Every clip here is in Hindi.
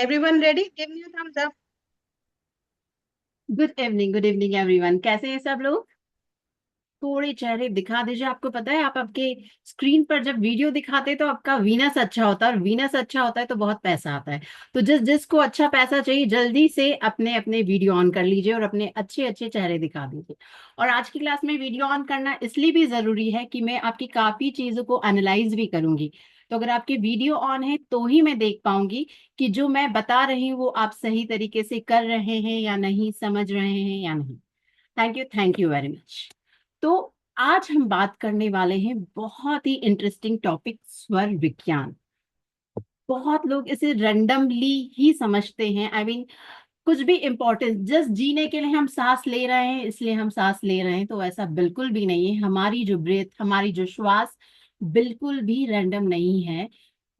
Everyone ready? Give me a thumbs up. Good evening everyone. कैसे हैं सब लोग? थोड़े चेहरे दिखा दीजिए। आपको पता है, आप आपके स्क्रीन पर जब वीडियो दिखाते हैं तो आपका वीनस अच्छा होता है, और वीनस अच्छा होता है तो बहुत पैसा आता है। तो जिसको अच्छा पैसा चाहिए, जल्दी से अपने अपने वीडियो ऑन कर लीजिए और अपने अच्छे अच्छे चेहरे दिखा दीजिए। और आज की क्लास में वीडियो ऑन करना इसलिए भी जरूरी है कि मैं आपकी काफी चीजों को एनालाइज भी करूंगी। तो अगर आपके वीडियो ऑन है तो ही मैं देख पाऊंगी कि जो मैं बता रही हूँ वो आप सही तरीके से कर रहे हैं या नहीं, समझ रहे हैं या नहीं। Thank you very much. तो आज हम बात करने वाले हैं बहुत ही इंटरेस्टिंग टॉपिक, स्वर विज्ञान। बहुत लोग इसे रैंडमली ही समझते हैं। कुछ भी इम्पोर्टेंस, जस्ट जीने के लिए हम सांस ले रहे हैं इसलिए हम सांस ले रहे हैं, तो ऐसा बिल्कुल भी नहीं है। हमारी जो ब्रेथ, हमारी जो श्वास बिल्कुल भी रैंडम नहीं है।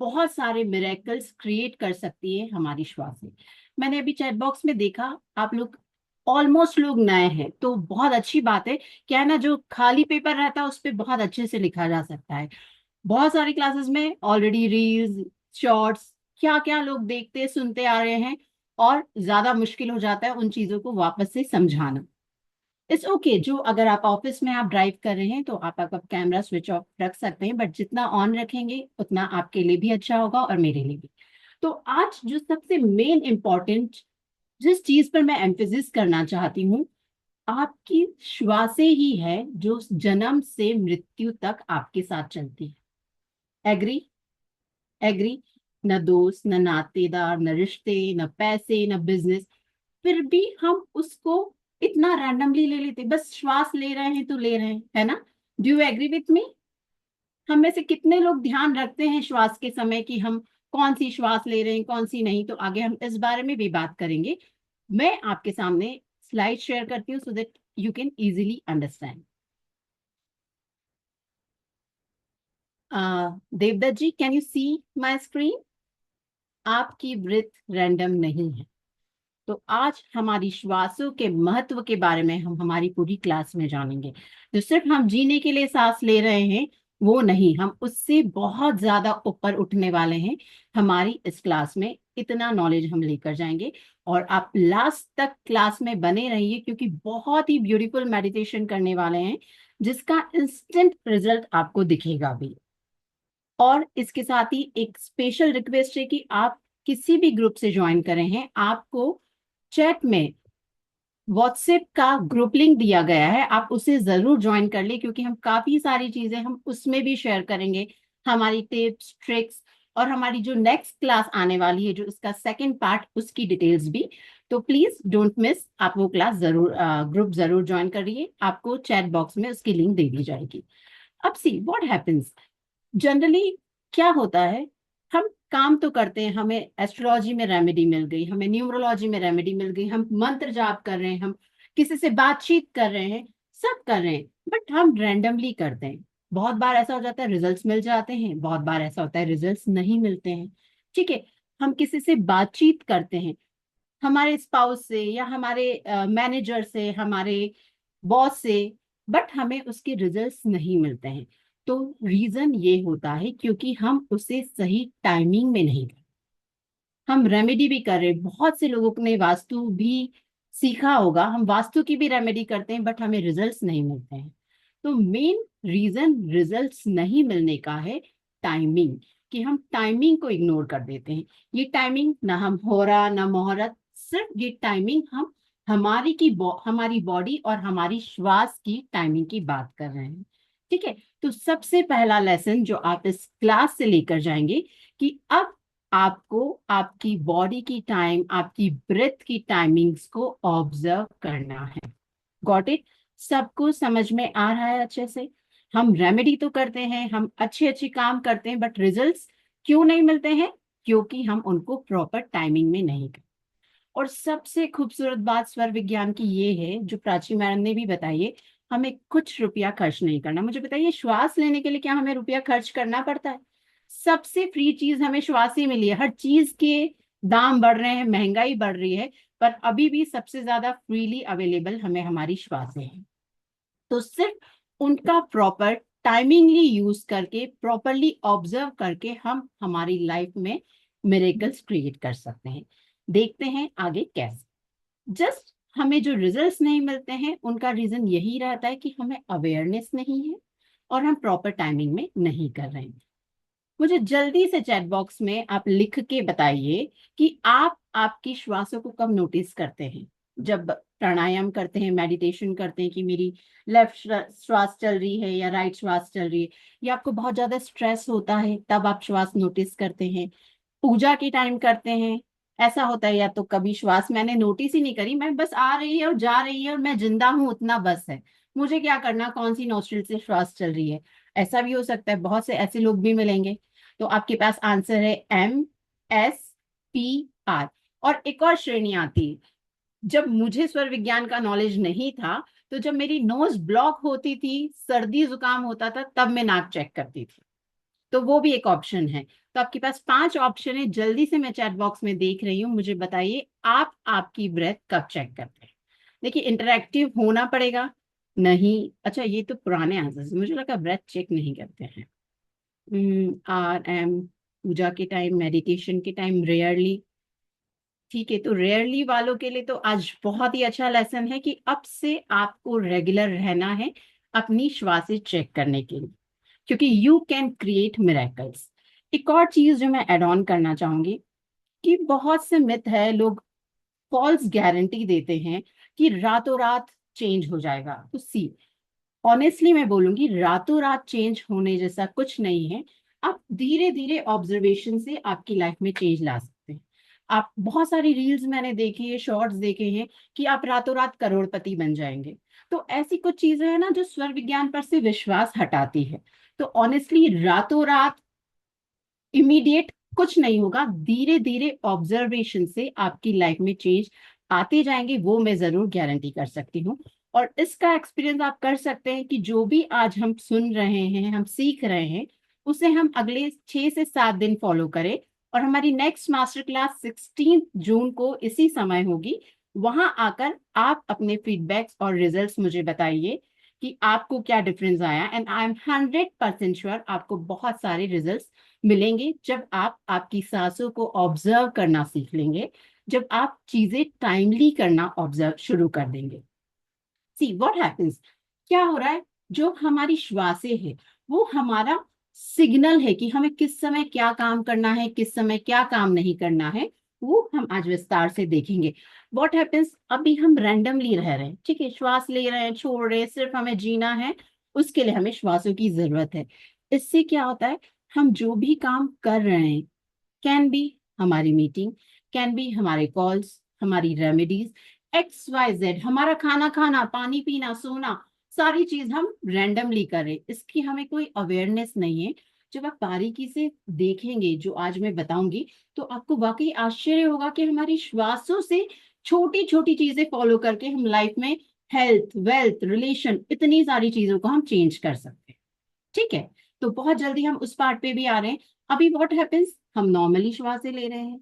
बहुत सारे मिरेकल्स क्रिएट कर सकती है हमारी श्वास में। मैंने अभी चैट बॉक्स में देखा, आप लोग ऑलमोस्ट लोग नए हैं, तो बहुत अच्छी बात है। क्या है ना, जो खाली पेपर रहता है उस पर बहुत अच्छे से लिखा जा सकता है। बहुत सारी क्लासेस में ऑलरेडी रील्स, शॉर्ट्स, क्या क्या लोग देखते सुनते आ रहे हैं, और ज्यादा मुश्किल हो जाता है उन चीजों को वापस से समझाना। इट्स ओके, जो अगर आप ऑफिस में आप ड्राइव कर रहे हैं तो आप आपका कैमरा स्विच ऑफ रख सकते हैं, बट जितना ऑन रखेंगे उतना आपके लिए भी अच्छा होगा और मेरे लिए भी। तो आज जो सबसे मेन इम्पोर्टेंट, जिस चीज पर मैं एम्फेसिस करना चाहती हूँ, आपकी श्वासें ही है जो जन्म से मृत्यु तक आपके साथ चलती है। एग्री? एग्री? न दोस्त, न नातेदार, न रिश्ते, न पैसे, न बिजनेस, फिर भी हम उसको इतना रैंडमली ले लेते। बस श्वास ले रहे हैं तो ले रहे हैं, है ना? Do you agree with me? हम में से कितने लोग ध्यान रखते हैं श्वास के समय कि हम कौन सी श्वास ले रहे हैं, कौन सी नहीं? तो आगे हम इस बारे में भी बात करेंगे। मैं आपके सामने स्लाइड शेयर करती हूँ so that you can easily understand. Devdutt ji, can you see my screen? आपकी ब्रीथ रैंडम नहीं है। तो आज हमारी श्वासों के महत्व के बारे में हम हमारी पूरी क्लास में जानेंगे। जो सिर्फ हम जीने के लिए सांस ले रहे हैं वो नहीं, हम उससे बहुत ज्यादा ऊपर उठने वाले हैं। हमारी इस क्लास में इतना नॉलेज हम लेकर जाएंगे। और आप लास्ट तक क्लास में बने रहिए, क्योंकि बहुत ही ब्यूटीफुल मेडिटेशन करने वाले हैं जिसका इंस्टेंट रिजल्ट आपको दिखेगा भी। और इसके साथ ही एक स्पेशल रिक्वेस्ट है कि आप किसी भी ग्रुप से ज्वाइन करें हैं, आपको चैट में व्हाट्सएप का ग्रुप लिंक दिया गया है, आप उसे जरूर ज्वाइन कर ले, क्योंकि हम काफी सारी चीजें हम उसमें भी शेयर करेंगे। हमारी टिप्स, ट्रिक्स, और हमारी जो नेक्स्ट क्लास आने वाली है, जो इसका सेकंड पार्ट, उसकी डिटेल्स भी। तो प्लीज डोंट मिस, आप वो क्लास जरूर, ग्रुप जरूर ज्वाइन करिए। आपको चैट बॉक्स में उसकी लिंक दे दी जाएगी। अब सी व्हाट हैपेंस जनरली, क्या होता है, हम काम तो करते हैं, हमें एस्ट्रोलॉजी में रेमेडी मिल गई, हमें न्यूमरोलॉजी में रेमेडी मिल गई, हम मंत्र जाप कर रहे हैं, हम किसी से बातचीत कर रहे हैं, सब कर रहे हैं, बट हम रैंडमली करते हैं। बहुत बार ऐसा हो जाता है रिजल्ट्स मिल जाते हैं, बहुत बार ऐसा होता है रिजल्ट्स नहीं मिलते हैं। ठीक है, हम किसी से बातचीत करते हैं, हमारे स्पाउस से या हमारे मैनेजर से, हमारे बॉस से, बट हमें उसके रिजल्ट्स नहीं मिलते हैं। तो रीजन ये होता है क्योंकि हम उसे सही टाइमिंग में नहीं कर। हम रेमेडी भी कर रहे हैं, बहुत से लोगों ने वास्तु भी सीखा होगा, हम वास्तु की भी रेमेडी करते हैं बट हमें रिजल्ट्स नहीं मिलते हैं। तो मेन रीजन रिजल्ट्स नहीं मिलने का है टाइमिंग, कि हम टाइमिंग को इग्नोर कर देते हैं। ये टाइमिंग ना हम हो रहा ना मुहूर्त, सिर्फ ये टाइमिंग हम हमारी बॉडी और हमारी श्वास की टाइमिंग की बात कर रहे हैं। ठीक है, तो सबसे पहला लेसन जो आप इस क्लास से लेकर जाएंगे, कि अब आपको आपकी बॉडी की टाइम, आपकी ब्रेथ की टाइमिंग्स को ऑब्जर्व करना है। Got it? सबको समझ में आ रहा है अच्छे से? हम रेमेडी तो करते हैं, हम अच्छे अच्छे काम करते हैं, बट रिजल्ट्स क्यों नहीं मिलते हैं? क्योंकि हम उनको प्रॉपर टाइमिंग में नहीं करते। और सबसे खूबसूरत बात स्वर विज्ञान की ये है, जो प्राची मैडम ने भी बताई है, हमें कुछ रुपया खर्च नहीं करना। मुझे बताइए, श्वास लेने के लिए क्या हमें रुपया खर्च करना पड़ता है? सबसे फ्री चीज हमें श्वास ही मिली है। हर चीज के दाम बढ़ रहे हैं, महंगाई बढ़ रही है, पर अभी भी सबसे ज्यादा फ्रीली अवेलेबल हमें हमारी श्वासें हैं। तो सिर्फ उनका प्रॉपर टाइमिंगली यूज करके, प्रॉपरली ऑब्जर्व करके हम हमारी लाइफ में मिरेकल्स क्रिएट कर सकते हैं। देखते हैं आगे कैसे। जस्ट हमें जो रिजल्ट्स नहीं मिलते हैं उनका रीजन यही रहता है कि हमें अवेयरनेस नहीं है और हम प्रॉपर टाइमिंग में नहीं कर रहे हैं। मुझे जल्दी से चैट बॉक्स में आप लिख के बताइए कि आप आपकी श्वासों को कब नोटिस करते हैं। जब प्राणायाम करते हैं, मेडिटेशन करते हैं कि मेरी लेफ्ट श्वास चल रही है या राइट श्वास चल रही है, या आपको बहुत ज्यादा स्ट्रेस होता है तब आप श्वास नोटिस करते हैं, पूजा के टाइम करते हैं, ऐसा होता है, या तो कभी श्वास मैंने नोटिस ही नहीं करी, मैं बस आ रही है और जा रही है और मैं जिंदा हूं उतना बस है, मुझे क्या करना कौन सी नोस्ट्रिल से श्वास चल रही है। ऐसा भी हो सकता है, बहुत से ऐसे लोग भी मिलेंगे। तो आपके पास आंसर है MSPR। और एक और श्रेणी आती है, जब मुझे स्वर विज्ञान का नॉलेज नहीं था तो जब मेरी नोज ब्लॉक होती थी, सर्दी जुकाम होता था, तब मैं नाक चेक करती थी, तो वो भी एक ऑप्शन है। तो आपके पास 5 ऑप्शन है, जल्दी से मैं चैट बॉक्स में देख रही हूँ, मुझे बताइए आप आपकी ब्रेथ कब चेक करते हैं। देखिए इंटरैक्टिव होना पड़ेगा। नहीं, अच्छा ये तो पुराने आंसर, मुझे लगा ब्रेथ चेक नहीं करते हैं। RM, पूजा के टाइम, मेडिटेशन के टाइम रेयरली। ठीक है, तो रेयरली वालों के लिए तो आज बहुत ही अच्छा लेसन है कि अब से आपको रेगुलर रहना है अपनी श्वासें चेक करने के लिए, क्योंकि यू कैन क्रिएट मिरेकल्स। एक और चीज जो मैं एड ऑन करना चाहूंगी कि बहुत से मिथ है, लोग फॉल्स गारंटी देते हैं कि रातों रात चेंज हो जाएगा। तो सी, ऑनेस्टली मैं बोलूंगी रातों रात चेंज होने जैसा कुछ नहीं है। आप धीरे धीरे ऑब्जर्वेशन से आपकी लाइफ में चेंज ला सकते हैं। आप बहुत सारी रील्स मैंने देखी है, शॉर्ट्स देखे हैं कि आप रातों रात करोड़पति बन जाएंगे। तो ऐसी कुछ चीजें हैं ना जो स्वर विज्ञान पर से विश्वास हटाती है। तो ऑनेस्टली रातों रात इमीडिएट कुछ नहीं होगा, धीरे धीरे ऑब्जर्वेशन से आपकी लाइफ में चेंज आते जाएंगे, वो मैं जरूर गारंटी कर सकती हूँ। और इसका एक्सपीरियंस आप कर सकते हैं कि जो भी आज हम सुन रहे हैं, हम सीख रहे हैं, उसे हम अगले 6 से 7 दिन फॉलो करें। और हमारी नेक्स्ट मास्टर क्लास 16 जून को इसी समय होगी। वहां आकर आप अपने फीडबैक्स और रिजल्ट्स मुझे बताइए कि आपको क्या डिफरेंस आया, एंड आई एम 100% श्योर आपको बहुत सारे रिजल्ट्स मिलेंगे जब आप आपकी सांसों को ऑब्जर्व करना सीख लेंगे, जब आप चीजें टाइमली करना ऑब्जर्व शुरू कर देंगे। सी व्हाट हैपेंस, क्या हो रहा है, जो हमारी श्वासें हैं वो हमारा सिग्नल है कि हमें किस समय क्या काम करना है, किस समय क्या काम नहीं करना है। वो हम आज विस्तार से देखेंगे। व्हाट हैपेंस, अभी हम रैंडमली रह रहे हैं, ठीक है, श्वास ले रहे हैं, छोड़ रहे हैं, सिर्फ हमें जीना है, उसके लिए हमें श्वासों की जरूरत है। इससे क्या होता है, हम जो भी काम कर रहे हैं, कैन बी हमारी मीटिंग, कैन बी हमारे कॉल्स, हमारी रेमेडीज, XYZ, हमारा खाना खाना, पानी पीना, सोना, सारी चीज हम रैंडमली करें, इसकी हमें कोई अवेयरनेस नहीं है। जब आप बारीकी से देखेंगे जो आज मैं बताऊंगी, तो आपको वाकई आश्चर्य होगा कि हमारी श्वासों से छोटी छोटी चीजें फॉलो करके हम लाइफ में हेल्थ, वेल्थ, रिलेशन, इतनी सारी चीजों को हम चेंज कर सकते हैं। ठीक है, तो बहुत जल्दी हम उस पार्ट पे भी आ रहे हैं। अभी व्हाट हैपेंस, हम नॉर्मली श्वासें ले रहे हैं,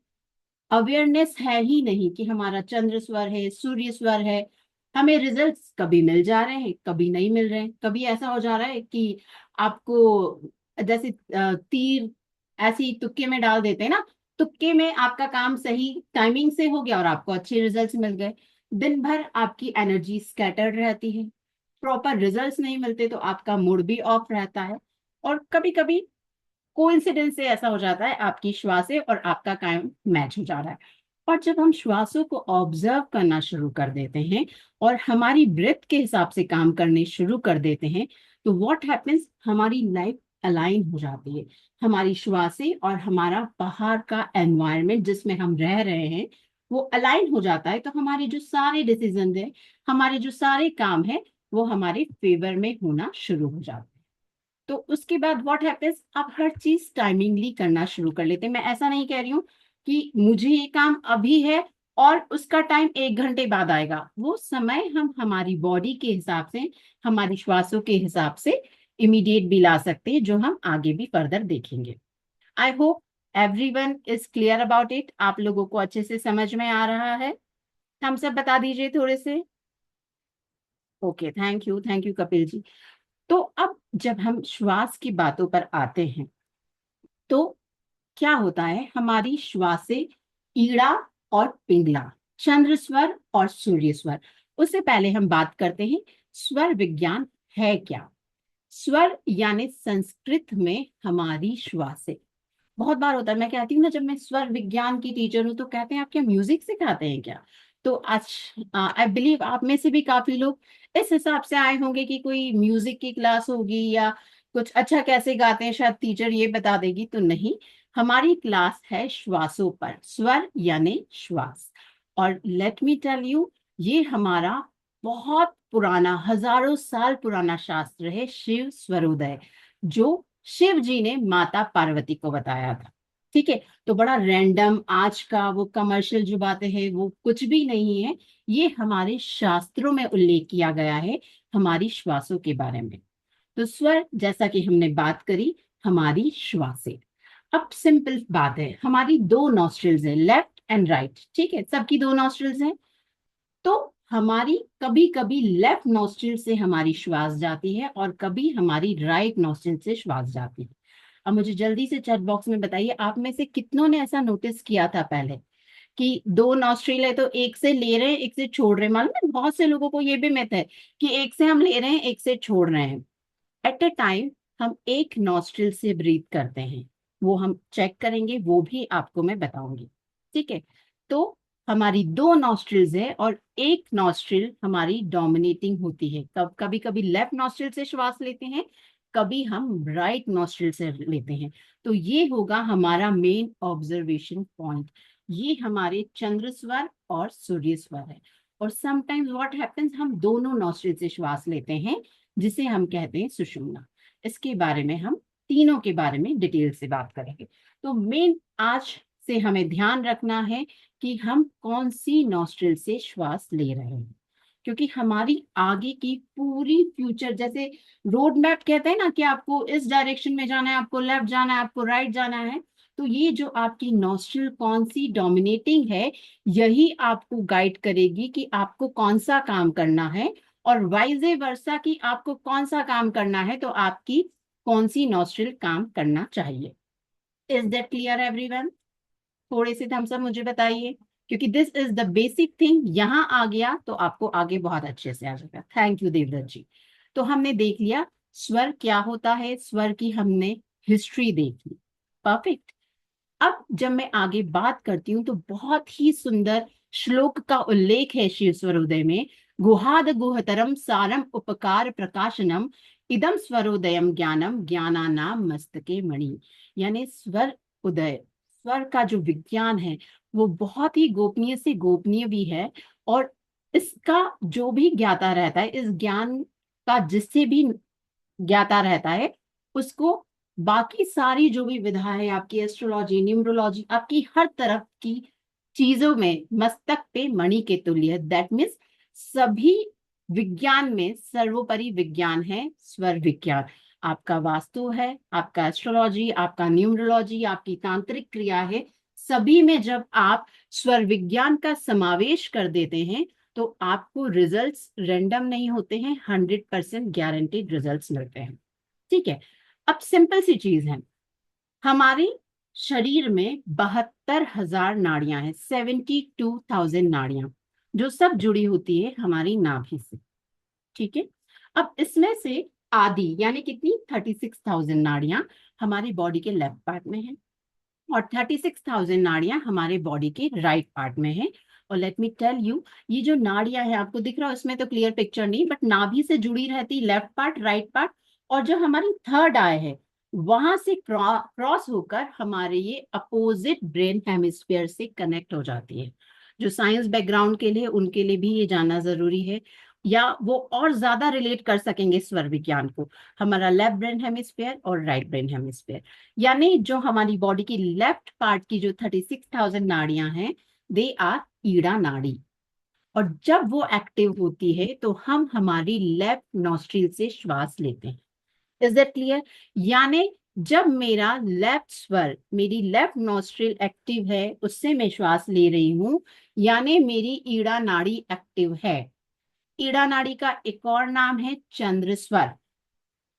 अवेयरनेस है ही नहीं कि हमारा चंद्र स्वर है, सूर्य स्वर है। हमें रिजल्ट्स कभी मिल जा रहे हैं, कभी नहीं मिल रहे हैं, कभी ऐसा हो जा रहा है कि आपको जैसे तीर ऐसे ही तुक्के में डाल देते हैं ना, तुक्के में आपका काम सही टाइमिंग से हो गया और आपको अच्छे रिजल्ट्स मिल गए। दिन भर आपकी एनर्जी स्कैटर्ड रहती है, प्रॉपर रिजल्ट्स नहीं मिलते तो आपका मूड भी ऑफ रहता है। और कभी कभी कोइंसिडेंस से ऐसा हो जाता है आपकी श्वासें और आपका काम मैच हो जा रहा है। और जब हम श्वासों को ऑब्जर्व करना शुरू कर देते हैं और हमारी ब्रेथ के हिसाब से काम करने शुरू कर देते हैं, तो व्हाट हैपेंस, हमारी लाइफ अलाइन हो जाती है। हमारी श्वासें और हमारा बाहर का एनवायरनमेंट जिसमें हम रह रहे हैं वो अलाइन हो जाता है, तो हमारे जो सारे डिसीजन है, हमारे जो सारे काम है, वो हमारे फेवर में होना शुरू हो जाते हैं। तो उसके बाद व्हाट हैपेंस, आप हर चीज टाइमिंगली करना शुरू कर लेते हैं। मैं ऐसा नहीं कह रही हूँ कि मुझे ये काम अभी है और उसका टाइम 1 घंटे बाद आएगा, वो समय हम हमारी बॉडी के हिसाब से, हमारी श्वासों के हिसाब से इमीडिएट भी ला सकते हैं, जो हम आगे भी फर्दर देखेंगे। I hope everyone is clear about it, आप लोगों को अच्छे से समझ में आ रहा है। हम सब बता दीजिए थोड़े से। Okay, thank you Kapil ji. तो अब जब हम श्वास की बातों पर आते हैं, तो क्या होता है हमारी श्वास से ईड़ा और पिंगला, चंद्र स्वर और सूर्य स्वर। उससे पहले हम बात करते हैं स्वर विज्ञान है क्या। स्वर यानी संस्कृत में हमारी श्वासें। बहुत बार होता है, मैं कहती हूँ ना, जब मैं स्वर विज्ञान की टीचर हूँ तो कहते हैं आप क्या म्यूजिक सिखाते हैं क्या। तो आज आई बिलीव आप में से भी काफी लोग इस हिसाब से आए होंगे कि कोई म्यूजिक की क्लास होगी या कुछ अच्छा कैसे गाते हैं शायद टीचर ये बता देगी। तो नहीं, हमारी क्लास है श्वासों पर, स्वर यानी श्वास। और लेट मी टेल यू, ये हमारा बहुत पुराना, हजारों साल पुराना शास्त्र है, शिव स्वरोदय, जो शिव जी ने माता पार्वती को बताया था। ठीक है, तो बड़ा रैंडम आज का वो कमर्शियल जो बातें हैं वो कुछ भी नहीं है, ये हमारे शास्त्रों में उल्लेख किया गया है हमारी श्वासों के बारे में। तो स्वर, जैसा कि हमने बात करी, हमारी श्वासें। अब सिंपल बात है, हमारी दो नॉस्ट्रिल्स है, लेफ्ट एंड राइट। ठीक है, सबकी दो नॉस्ट्रिल्स हैं। तो हमारी कभी कभी लेफ्ट नॉस्ट्रिल से हमारी श्वास जाती है और कभी हमारी राइट नॉस्ट्रिल से श्वास जाती है। अब मुझे जल्दी से चैट बॉक्स में बताइए, आप में से कितनों ने ऐसा नोटिस किया था पहले कि दो नॉस्ट्रिल है तो एक से ले रहे हैं एक से छोड़ रहे हैं। मालूम है बहुत से लोगों को ये भी मिथ है कि एक से हम ले रहे हैं एक से छोड़ रहे हैं। एट अ टाइम हम एक नॉस्ट्रिल से ब्रीथ करते हैं, वो हम चेक करेंगे, वो भी आपको मैं बताऊंगी। ठीक है, तो हमारी दो नॉस्ट्रिल्स है और एक नॉस्ट्रिल हमारी डोमिनेटिंग होती है। कभी कभी लेफ्ट नॉस्ट्रिल से श्वास लेते हैं, कभी हम राइट नॉस्ट्रिल से लेते हैं। तो ये होगा हमारा मेन ऑब्जर्वेशन पॉइंट। ये हमारे चंद्र स्वर और सूर्य स्वर है। और समटाइम्स व्हाट हैपेंस, हम दोनों नॉस्ट्रिल से श्वास लेते हैं, जिसे हम कहते हैं सुषुम्ना। इसके बारे में हम तीनों के बारे में डिटेल से बात करेंगे। तो मेन आज से हमें ध्यान रखना है कि हम कौन सी नॉस्ट्रिल से श्वास ले रहे हैं, क्योंकि हमारी आगे की पूरी फ्यूचर, जैसे रोड मैप कहते हैं ना कि आपको इस डायरेक्शन में जाना है, आपको लेफ्ट जाना है, आपको राइट जाना है, तो ये जो आपकी नॉस्ट्रिल कौन सी डोमिनेटिंग है, यही आपको गाइड करेगी कि आपको कौन सा काम करना है, और वाइजे वर्सा कि आपको कौन सा काम करना है तो आपकी कौन सी नॉस्ट्रिल काम करना चाहिए। Is that clear everyone? थोड़े से थम्स अप मुझे बताइए, क्योंकि this is the basic thing. यहाँ आ गया तो आपको आगे बहुत अच्छे से आ जाएगा। थैंक यू देवदत्त जी। तो हमने देख लिया स्वर क्या होता है, स्वर की हमने हिस्ट्री देख ली। परफेक्ट। अब जब मैं आगे बात करती हूँ तो बहुत ही सुंदर श्लोक का उल्लेख है शिव स्वरोदय में। गुहाद गुहतरम सारम उपकार प्रकाशनम इदम स्वरोदयम ज्ञानम ज्ञानानाम मस्तके मणि। यानी स्वर उदय, स्वर का जो विज्ञान है वो बहुत ही गोपनीय से गोपनीय भी है। और इसका जो भी ज्ञाता रहता है, इस ज्ञान का जिससे भी ज्ञाता रहता है, उसको बाकी सारी जो भी विधा है, आपकी एस्ट्रोलॉजी, न्यूमरोलॉजी, आपकी हर तरफ की चीजों में मस्तक पे मणि के तुल्य है। दैट मीन्स सभी विज्ञान में सर्वोपरि विज्ञान है स्वर विज्ञान। आपका वास्तु है, आपका एस्ट्रोलॉजी, आपका न्यूमरोलॉजी, आपकी तांत्रिक क्रिया है, सभी में जब आप स्वर विज्ञान का समावेश कर देते हैं तो आपको रिजल्ट्स रैंडम नहीं होते हैं, 100% गारंटीड रिजल्ट्स मिलते हैं। ठीक है, अब सिंपल सी चीज है, हमारे शरीर में 72,000 नाड़ियां हैं, 72,000 नाड़ियां, जो सब जुड़ी होती है हमारी नाभि से। ठीक है, अब इसमें से आधी यानी कितनी, 36,000 नाड़ियां हमारी बॉडी के लेफ्ट पार्ट में है और 36,000 नाड़ियां हमारे बॉडी के राइट पार्ट में है। और लेट मी टेल यू, ये जो नाड़ियां है आपको दिख रहा है, उसमें तो क्लियर पिक्चर नहीं, बट नाभि से जुड़ी रहती लेफ्ट पार्ट, राइट पार्ट, और जो हमारी थर्ड आई है वहां से क्रॉस होकर हमारे ये अपोजिट ब्रेन हेमिस्फीयर से कनेक्ट हो जाती है। जो साइंस बैकग्राउंड के लिए, उनके लिए भी ये जानना जरूरी है, या वो और ज्यादा रिलेट कर सकेंगे स्वर विज्ञान को। हमारा लेफ्ट ब्रेन हेमिस्फीयर और राइट ब्रेन हेमिस्फीयर, यानी जो हमारी बॉडी की लेफ्ट पार्ट की जो 36,000 नाड़ियां हैं, दे आर ईड़ा नाड़ी। और जब वो एक्टिव होती है तो हम हमारी लेफ्ट नॉस्ट्रिल से श्वास लेते हैं। Is that clear? यानी जब मेरा लेफ्ट स्वर, मेरी लेफ्ट नॉस्ट्रिल एक्टिव है, उससे मैं श्वास ले रही हूं, यानी मेरी ईड़ा नाड़ी एक्टिव है। ईड़ा नाड़ी का एक और नाम है चंद्र स्वर।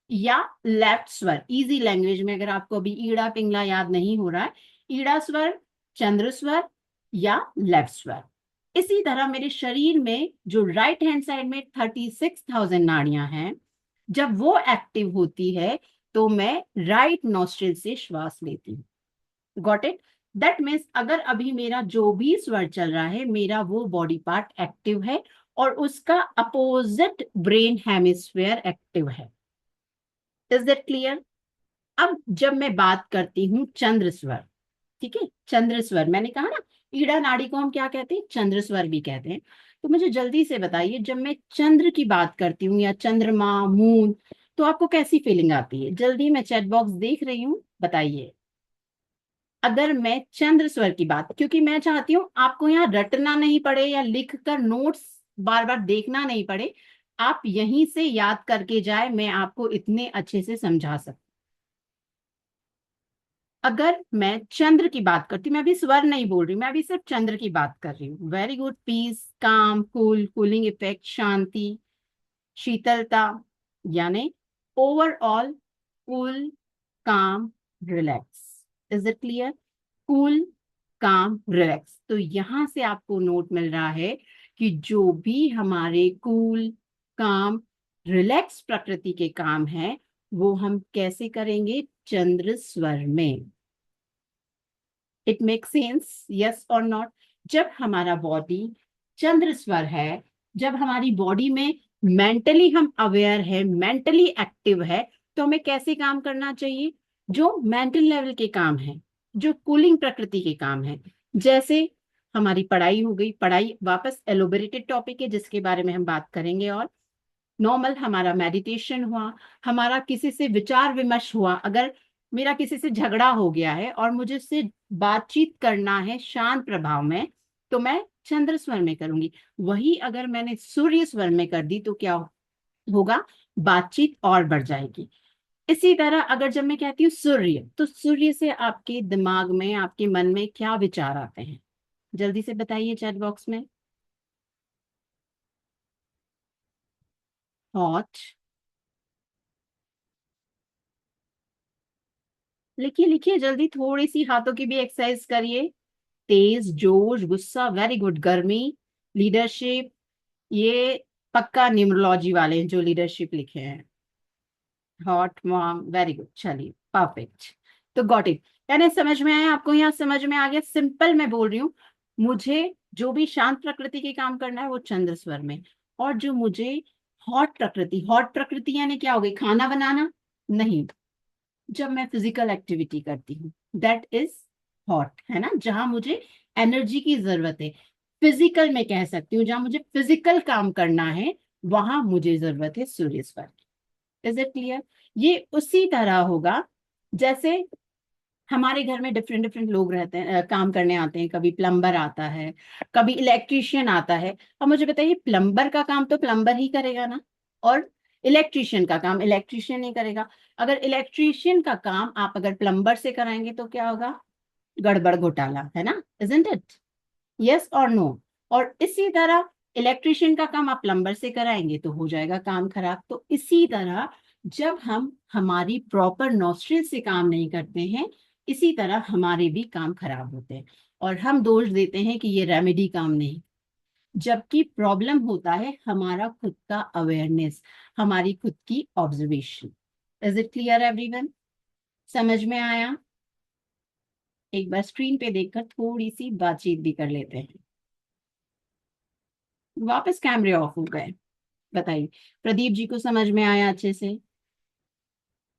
या लेफ्ट स्वर। इजी लैंग्वेज में अगर आपको अभी ईड़ा पिंगला याद नहीं हो रहा है, ईड़ा स्वर, चंद्र स्वर या लेफ्ट स्वर। इसी तरह मेरे शरीर में जो राइट हैंड साइड में 36,000 नाड़ियां हैं, जब वो एक्टिव होती है तो मैं राइट नॉस्ट्रिल से श्वास लेती हूँ। Got it? दैट मीन्स अगर अभी मेरा जो भी स्वर चल रहा है, मेरा वो बॉडी पार्ट एक्टिव है और उसका अपोजिट ब्रेन हेमिस्फीयर एक्टिव है। Is that clear? अब जब मैं बात करती हूँ चंद्र स्वर, ठीक है, चंद्र स्वर मैंने कहा ना, ईड़ा नाड़ी को हम क्या कहते हैं? चंद्र स्वर भी कहते हैं। तो मुझे जल्दी से बताइए, जब मैं चंद्र की बात करती हूँ या चंद्रमा, मून, तो आपको कैसी फीलिंग आती है? जल्दी, मैं चैट बॉक्स देख रही हूँ, बताइए। अगर मैं चंद्र स्वर की बात, क्योंकि मैं चाहती हूँ आपको यहाँ रटना नहीं पड़े या लिख कर नोट्स बार बार देखना नहीं पड़े, आप यहीं से याद करके जाए, मैं आपको इतने अच्छे से समझा सकती। अगर मैं चंद्र की बात करती हूँ, मैं अभी स्वर नहीं बोल रही, मैं अभी सिर्फ चंद्र की बात कर रही हूँ। वेरी गुड, पीस, काम, कूल, कूलिंग इफेक्ट, शांति, शीतलता, यानी ओवरऑल कूल, काम, relax. Is it clear? Cool, काम, रिलैक्स। तो यहां से आपको नोट मिल रहा है कि जो भी हमारे कूल, काम, रिलैक्स प्रकृति के काम है, वो हम कैसे करेंगे? चंद्र स्वर में। इट मेक सेंस, यस और नॉट? जब हमारा बॉडी चंद्र स्वर है, जब हमारी बॉडी में मेंटली हम अवेयर है, मेंटली एक्टिव है, तो हमें कैसे काम करना चाहिए? जो मेंटल लेवल के काम है, जो कूलिंग प्रकृति के काम है, जैसे हमारी पढ़ाई हो गई, पढ़ाई वापस एलोबरेटेड टॉपिक है जिसके बारे में हम बात करेंगे। और नॉर्मल हमारा मेडिटेशन हुआ, हमारा किसी से विचार विमर्श हुआ, अगर मेरा किसी से झगड़ा हो गया है और मुझे उससे बातचीत करना है शांत प्रभाव में, तो मैं चंद्र स्वर में करूंगी। वही अगर मैंने सूर्य स्वर में कर दी तो क्या होगा? बातचीत और बढ़ जाएगी। इसी तरह अगर जब मैं कहती हूँ सूर्य, तो सूर्य से आपके दिमाग में, आपके मन में क्या विचार आते हैं? जल्दी से बताइए चैट बॉक्स में। हॉट, लिखिए लिखिए जल्दी, थोड़ी सी हाथों की भी एक्सरसाइज करिए। तेज, जोश, गुस्सा, वेरी गुड। गर्मी, लीडरशिप, ये पक्का न्यूमरोलॉजी वाले हैं जो लीडरशिप लिखे हैं। हॉट, मॉम, वेरी गुड, चलिए परफेक्ट। तो गॉट इट, यानी समझ में आया आपको? यहाँ समझ में आ गया? सिंपल मैं बोल रही हूँ, मुझे जो भी शांत प्रकृति के काम करना है वो चंद्र स्वर में, और जो मुझे हॉट प्रकृति, हॉट प्रकृति यानी क्या हो गई? खाना बनाना नहीं, जब मैं फिजिकल एक्टिविटी करती हूँ, दैट इज हॉट, है ना? जहां मुझे एनर्जी की जरूरत है, फिजिकल में कह सकती हूँ, जहां मुझे फिजिकल काम करना है, वहां मुझे जरूरत है सूर्य स्वर की। Is it clear? ये उसी तरह होगा जैसे हमारे घर में डिफरेंट डिफरेंट लोग रहते हैं, काम करने आते हैं। कभी प्लम्बर आता है, कभी इलेक्ट्रिशियन आता है। अब मुझे बताइए, प्लम्बर का काम तो प्लम्बर ही करेगा ना, और इलेक्ट्रिशियन का काम इलेक्ट्रिशियन ही करेगा। अगर इलेक्ट्रिशियन का काम आप अगर प्लम्बर से कराएंगे तो क्या होगा? गड़बड़ घोटाला, है ना? Isn't it? यस और नो? और इसी तरह इलेक्ट्रिशियन का काम आप प्लम्बर से कराएंगे तो हो जाएगा काम खराब। तो इसी तरह जब हम हमारी प्रॉपर नॉस्ट्रिल से काम नहीं करते हैं, इसी तरह हमारे भी काम खराब होते हैं, और हम दोष देते हैं कि ये रेमेडी काम नहीं, जबकि प्रॉब्लम होता है हमारा खुद का अवेयरनेस, हमारी खुद की observation. Is it clear everyone? समझ में आया? एक बार स्क्रीन पे देखकर थोड़ी सी बातचीत भी कर लेते हैं। वापस कैमरे ऑफ हो गए, बताइए। प्रदीप जी को समझ में आया अच्छे से?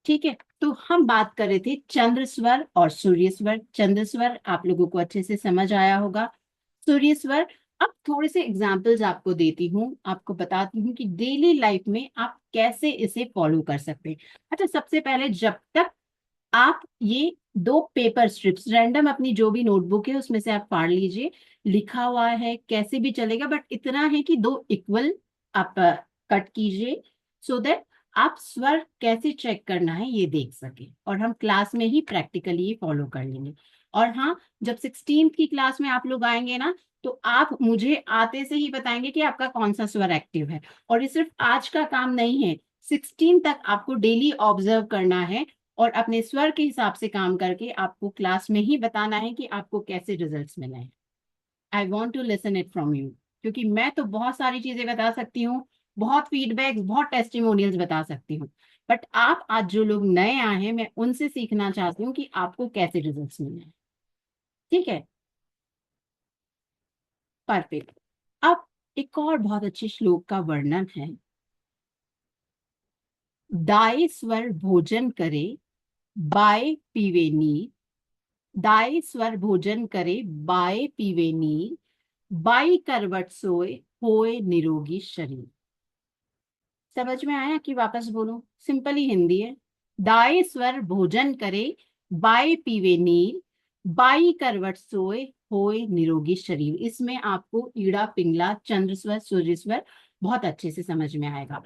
ठीक है, तो हम बात कर रहे थे चंद्र स्वर और सूर्य स्वर। चंद्र स्वर आप लोगों को अच्छे से समझ आया होगा। सूर्य स्वर, अब थोड़े से एग्जाम्पल्स आपको देती हूँ, आपको बताती हूँ कि डेली लाइफ में आप कैसे इसे फॉलो कर सकते हैं। अच्छा, सबसे पहले जब तक आप ये दो पेपर स्ट्रिप्स रैंडम अपनी जो भी नोटबुक है उसमें से आप फाड़ लीजिए, लिखा हुआ है कैसे भी चलेगा, बट इतना है कि दो इक्वल आप कट कीजिए, सो दैट आप स्वर कैसे चेक करना है ये देख सके, और हम क्लास में ही प्रैक्टिकली ये फॉलो कर लेंगे। और हाँ, जब 16th की क्लास में आप लोग आएंगे ना, तो आप मुझे आते से ही बताएंगे कि आपका कौन सा स्वर एक्टिव है। और ये सिर्फ आज का काम नहीं है, 16 तक आपको डेली ऑब्जर्व करना है और अपने स्वर के हिसाब से काम करके आपको क्लास में ही बताना है कि आपको कैसे रिजल्ट्स मिले हैं। I want to listen it from you, क्योंकि मैं तो बहुत सारी चीजें बता सकती हूँ, बहुत फीडबैक, बहुत टेस्टिमोनियल्स बता सकती हूँ, बट आप आज जो लोग नए आए हैं, मैं उनसे सीखना चाहती हूँ कि आपको कैसे रिजल्ट्स मिले हैं। ठीक है, परफेक्ट। अब एक और बहुत अच्छे श्लोक का वर्णन है। दाय स्वर भोजन करे, बाय पीवे नीर। दाय स्वर भोजन करे, बाय पीवे नीर। बाई करवट सोए, होए निरोगी शरीर। समझ में आया कि वापस बोलूं? सिंपल ही हिंदी है। दाय स्वर भोजन करे, बाय पीवे नीर। बाई करवट सोए, होए निरोगी शरीर। इसमें आपको ईड़ा पिंगला चंद्र स्वर सूर्य स्वर बहुत अच्छे से समझ में आएगा।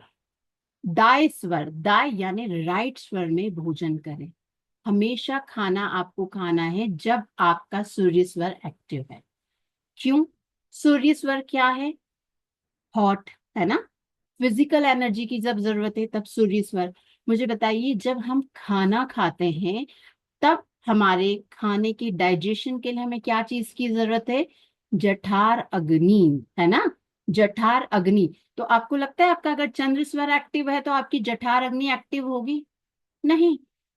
दाय स्वर, दाय यानी राइट स्वर में भोजन करें। हमेशा खाना आपको खाना है जब आपका सूर्य स्वर एक्टिव है। क्यों? सूर्य स्वर क्या है? हॉट, है ना? फिजिकल एनर्जी की जब जरूरत है तब सूर्य स्वर। मुझे बताइए, जब हम खाना खाते हैं तब हमारे खाने की डाइजेशन के लिए हमें क्या चीज की जरूरत है? जठर अग्नि, है ना? जठर अग्नि। तो आपको लगता है आपका अगर चंद्र स्वर एक्टिव है तो आपकी जठर अग्नि एक्टिव होगी? नहीं।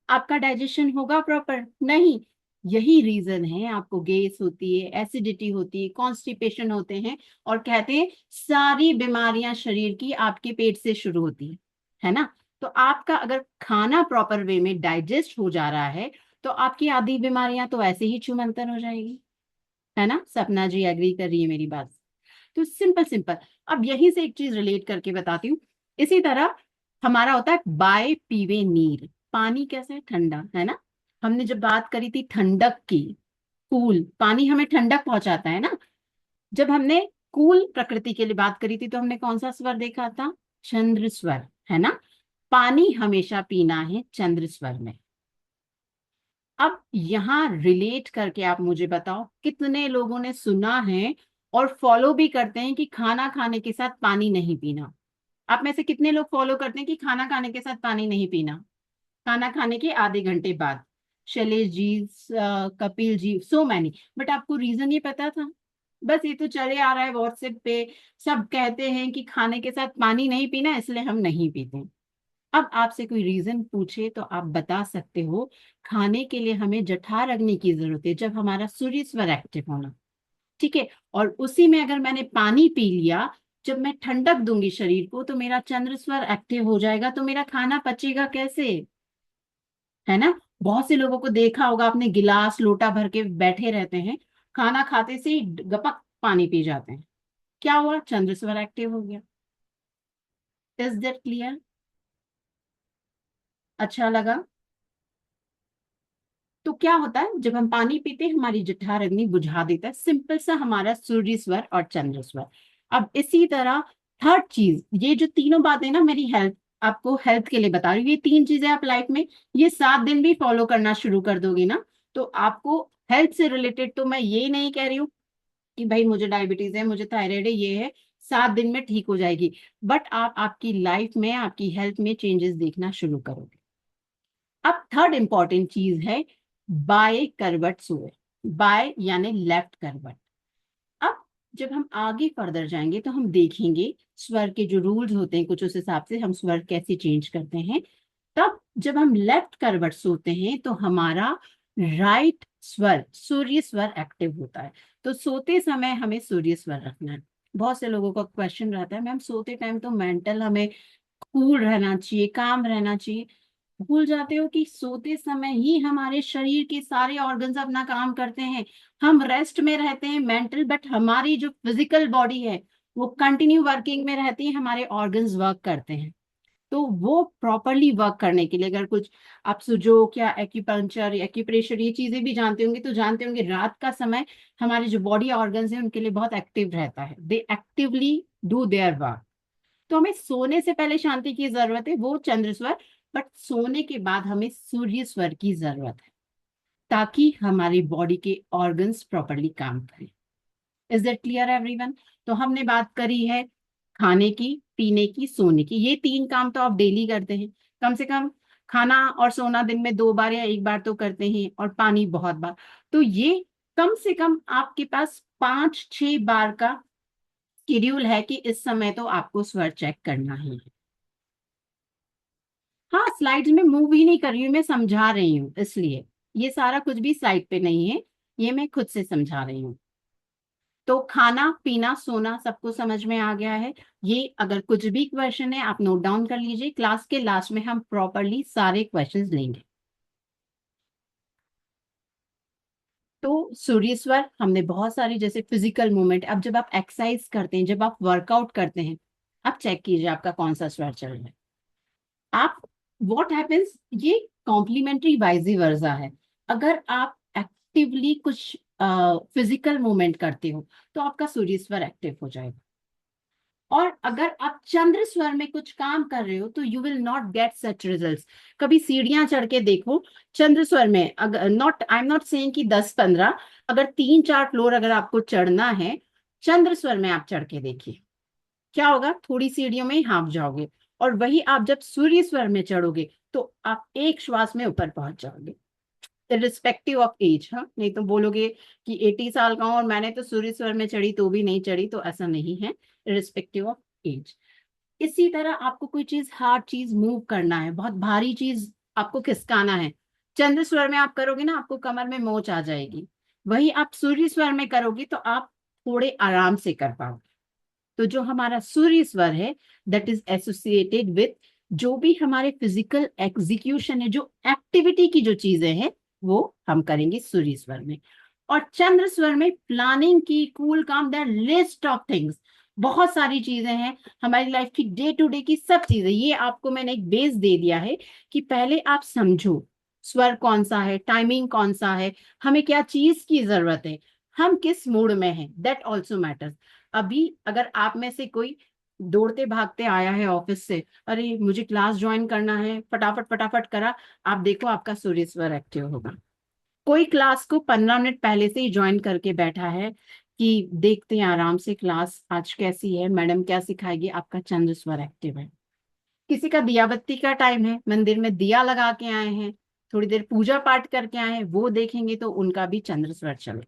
आपका डाइजेशन होगा प्रॉपर? नहीं। यही रीजन है आपको गैस होती है, एसिडिटी होती है, कॉन्स्टिपेशन होते हैं, और कहते हैं सारी बीमारियां शरीर की आपके पेट से शुरू होती है ना? तो आपका अगर खाना प्रॉपर वे में डाइजेस्ट हो जा रहा है तो आपकी आधी बीमारियां तो ऐसे ही छूमंतर हो जाएगी, है ना? सपना जी एग्री कर रही है मेरी बात? तो सिंपल सिंपल अब यहीं से एक चीज रिलेट करके बताती हूँ। इसी तरह हमारा होता है बाय पीवे नीर। पानी कैसे है? ठंडा, है ना? हमने जब बात करी थी ठंडक की, कूल पानी हमें ठंडक पहुंचाता है ना? जब हमने कूल प्रकृति के लिए बात करी थी तो हमने कौन सा स्वर देखा था? चंद्र स्वर, है ना? पानी हमेशा पीना है चंद्र स्वर में। अब यहाँ रिलेट करके आप मुझे बताओ, कितने लोगों ने सुना है और फॉलो भी करते हैं कि खाना खाने के साथ पानी नहीं पीना? आप में से कितने लोग फॉलो करते हैं कि खाना खाने के साथ पानी नहीं पीना? खाना खाने के आधे घंटे बाद। Shailesh ji, Kapil ji, so many. But आपको रीजन ये पता था? बस ये तो चले आ रहा है व्हाट्सएप पे, सब कहते हैं कि खाने के साथ पानी नहीं पीना, इसलिए हम नहीं पीते। अब आपसे कोई रीजन पूछे तो आप बता सकते हो खाने के लिए हमें जठर अग्नि की जरूरत है, जब हमारा सूर्य स्वर एक्टिव होना। ठीक है, और उसी में अगर मैंने पानी पी लिया, जब मैं ठंडक दूंगी शरीर को तो मेरा चंद्र स्वर एक्टिव हो जाएगा, तो मेरा खाना पचेगा कैसे? है ना? बहुत से लोगों को देखा होगा आपने, गिलास लोटा भर के बैठे रहते हैं, खाना खाते से ही गपक पानी पी जाते हैं। क्या हुआ? चंद्र स्वर एक्टिव हो गया। Is that clear? अच्छा लगा? तो क्या होता है जब हम पानी पीते हैं, हमारी जठर अग्नि बुझा देता है, सिंपल सा हमारा सूर्य स्वर और चंद्र स्वर। अब इसी तरह थर्ड चीज, ये जो तीनों बातें ना मेरी हेल्थ, आपको हेल्थ के लिए बता रही हूँ, ये तीन चीजें आप लाइफ में ये 7 दिन भी फॉलो करना शुरू कर दोगे ना, तो आपको हेल्थ से रिलेटेड, तो मैं ये नहीं कह रही हूँ कि भाई मुझे डायबिटीज है, मुझे थायराइड है, ये है, 7 दिन में ठीक हो जाएगी, बट आप आपकी लाइफ में आपकी हेल्थ में चेंजेस देखना शुरू करोगे। अब थर्ड इंपॉर्टेंट चीज है बाय करवट सोए। बाय यानी लेफ्ट करवट। अब जब हम आगे फर्दर जाएंगे तो हम देखेंगे स्वर के जो रूल्स होते हैं कुछ, उस हिसाब से हम स्वर कैसे चेंज करते हैं। तब जब हम लेफ्ट करवट सोते हैं तो हमारा राइट स्वर सूर्य स्वर एक्टिव होता है। तो सोते समय हमें सूर्य स्वर रखना है। बहुत से लोगों का क्वेश्चन रहता है, मैम सोते टाइम तो मेंटल हमें कूल रहना चाहिए, काम रहना चाहिए। भूल जाते हो कि सोते समय ही हमारे शरीर के सारे ऑर्गन्स अपना काम करते हैं। हम रेस्ट में रहते हैं मेंटल, बट हमारी जो फिजिकल बॉडी है वो कंटिन्यू वर्किंग में रहती है, हमारे ऑर्गन्स वर्क करते हैं। तो वो प्रॉपरली वर्क करने के लिए, अगर कुछ आप सुजोक या एक्यूपंक्चर या एक्यूप्रेशर ये चीजें भी जानते होंगे तो जानते होंगे रात का समय हमारे जो बॉडी ऑर्गन्स हैं उनके लिए बहुत एक्टिव रहता है, दे एक्टिवली डू देयर वर्क। तो हमें सोने से पहले शांति की जरूरत है, वो चंद्र स्वर, बट सोने के बाद हमें सूर्य स्वर की जरूरत है, ताकि हमारी बॉडी के ऑर्गन्स प्रॉपरली काम करें। Is that clear everyone? तो हमने बात करी है खाने की, पीने की, सोने की, ये 3 काम तो आप डेली करते हैं। कम से कम खाना और सोना दिन में 2 बार या 1 बार तो करते हैं, और पानी बहुत बार। तो ये कम से कम आपके पास 5-6 बार का शेड्यूल है कि इस समय तो आपको स्वर चेक करना ही है। हाँ, स्लाइड्स में मूव ही नहीं कर रही हूँ, मैं समझा रही हूँ, इसलिए ये सारा कुछ भी स्लाइड पे नहीं है, ये मैं खुद से समझा रही हूँ। तो खाना पीना सोना सबको समझ में आ गया है। ये अगर कुछ भी क्वेश्चन है आप नोट डाउन कर लीजिए, क्लास के लास्ट में हम प्रॉपरली सारे क्वेश्चंस लेंगे। तो सूर्य स्वर हमने बहुत सारी, जैसे फिजिकल मूवमेंट, अब जब आप एक्सरसाइज करते हैं, जब आप वर्कआउट करते हैं, आप चेक कीजिए आपका कौन सा स्वर चल रहा है। आप व्हाट हैपेंस, ये कॉम्प्लीमेंट्री वाइज वर्सा है। अगर आप एक्टिवली कुछ फिजिकल मूवमेंट करते हो तो आपका सूर्य स्वर एक्टिव हो जाएगा। और अगर आप चंद्र स्वर में कुछ काम कर रहे हो तो you will not get such results. कभी सीढ़ियां चढ़ के देखो चंद्र स्वर में, अगर not, I am not saying कि 10-15, अगर 3-4 फ्लोर अगर आपको चढ़ना है, चंद्र स्वर में आप चढ़ के देखिए, क्या होगा, थोड़ी सीढ़ियों में ही हाँफ जाओगे। और वही आप जब सूर्य स्वर में चढ़ोगे तो आप एक श्वास में ऊपर पहुंच जाओगे, रिस्पेक्टिव ऑफ एज। हाँ, नहीं तो बोलोगे कि 80 साल का हूं और मैंने तो सूर्य स्वर में चढ़ी तो भी नहीं चढ़ी, तो ऐसा नहीं है, रिस्पेक्टिव ऑफ एज। इसी तरह आपको कोई चीज, हार्ड चीज मूव करना है, बहुत भारी चीज आपको खिसकाना है, चंद्र स्वर में आप करोगे ना, आपको कमर में मोच आ जाएगी। वही आप सूर्य स्वर में करोगे तो आप थोड़े आराम से कर पाओगे। तो जो हमारा सूर्य स्वर है, दैट इज एसोसिएटेड विथ जो भी हमारे फिजिकल एग्जीक्यूशन है, जो एक्टिविटी की जो चीजें हैं, वो हम करेंगे सूर्य स्वर में। और चंद्र स्वर में प्लानिंग की, कूल काम, दैट लिस्ट ऑफ थिंग्स, बहुत सारी चीजें हैं हमारी लाइफ की, डे टू डे की सब चीजें। ये आपको मैंने एक बेस दे दिया है कि पहले आप समझो स्वर कौन सा है, टाइमिंग कौन सा है, हमें क्या चीज की जरूरत है, हम किस मूड में हैं, दैट ऑल्सो मैटर्स। अभी अगर आप में से कोई दौड़ते भागते आया है ऑफिस से, अरे मुझे क्लास ज्वाइन करना है, फटाफट फटाफट करा, आप देखो आपका सूर्य स्वर एक्टिव होगा। कोई क्लास को 15 मिनट पहले से ही ज्वाइन करके बैठा है कि देखते हैं आराम से क्लास आज कैसी है, मैडम क्या सिखाएगी, आपका चंद्र स्वर एक्टिव है। किसी का दिया बत्ती का टाइम है, मंदिर में दिया लगा के आए हैं, थोड़ी देर पूजा पाठ करके आए हैं, वो देखेंगे तो उनका भी चंद्र स्वर चले।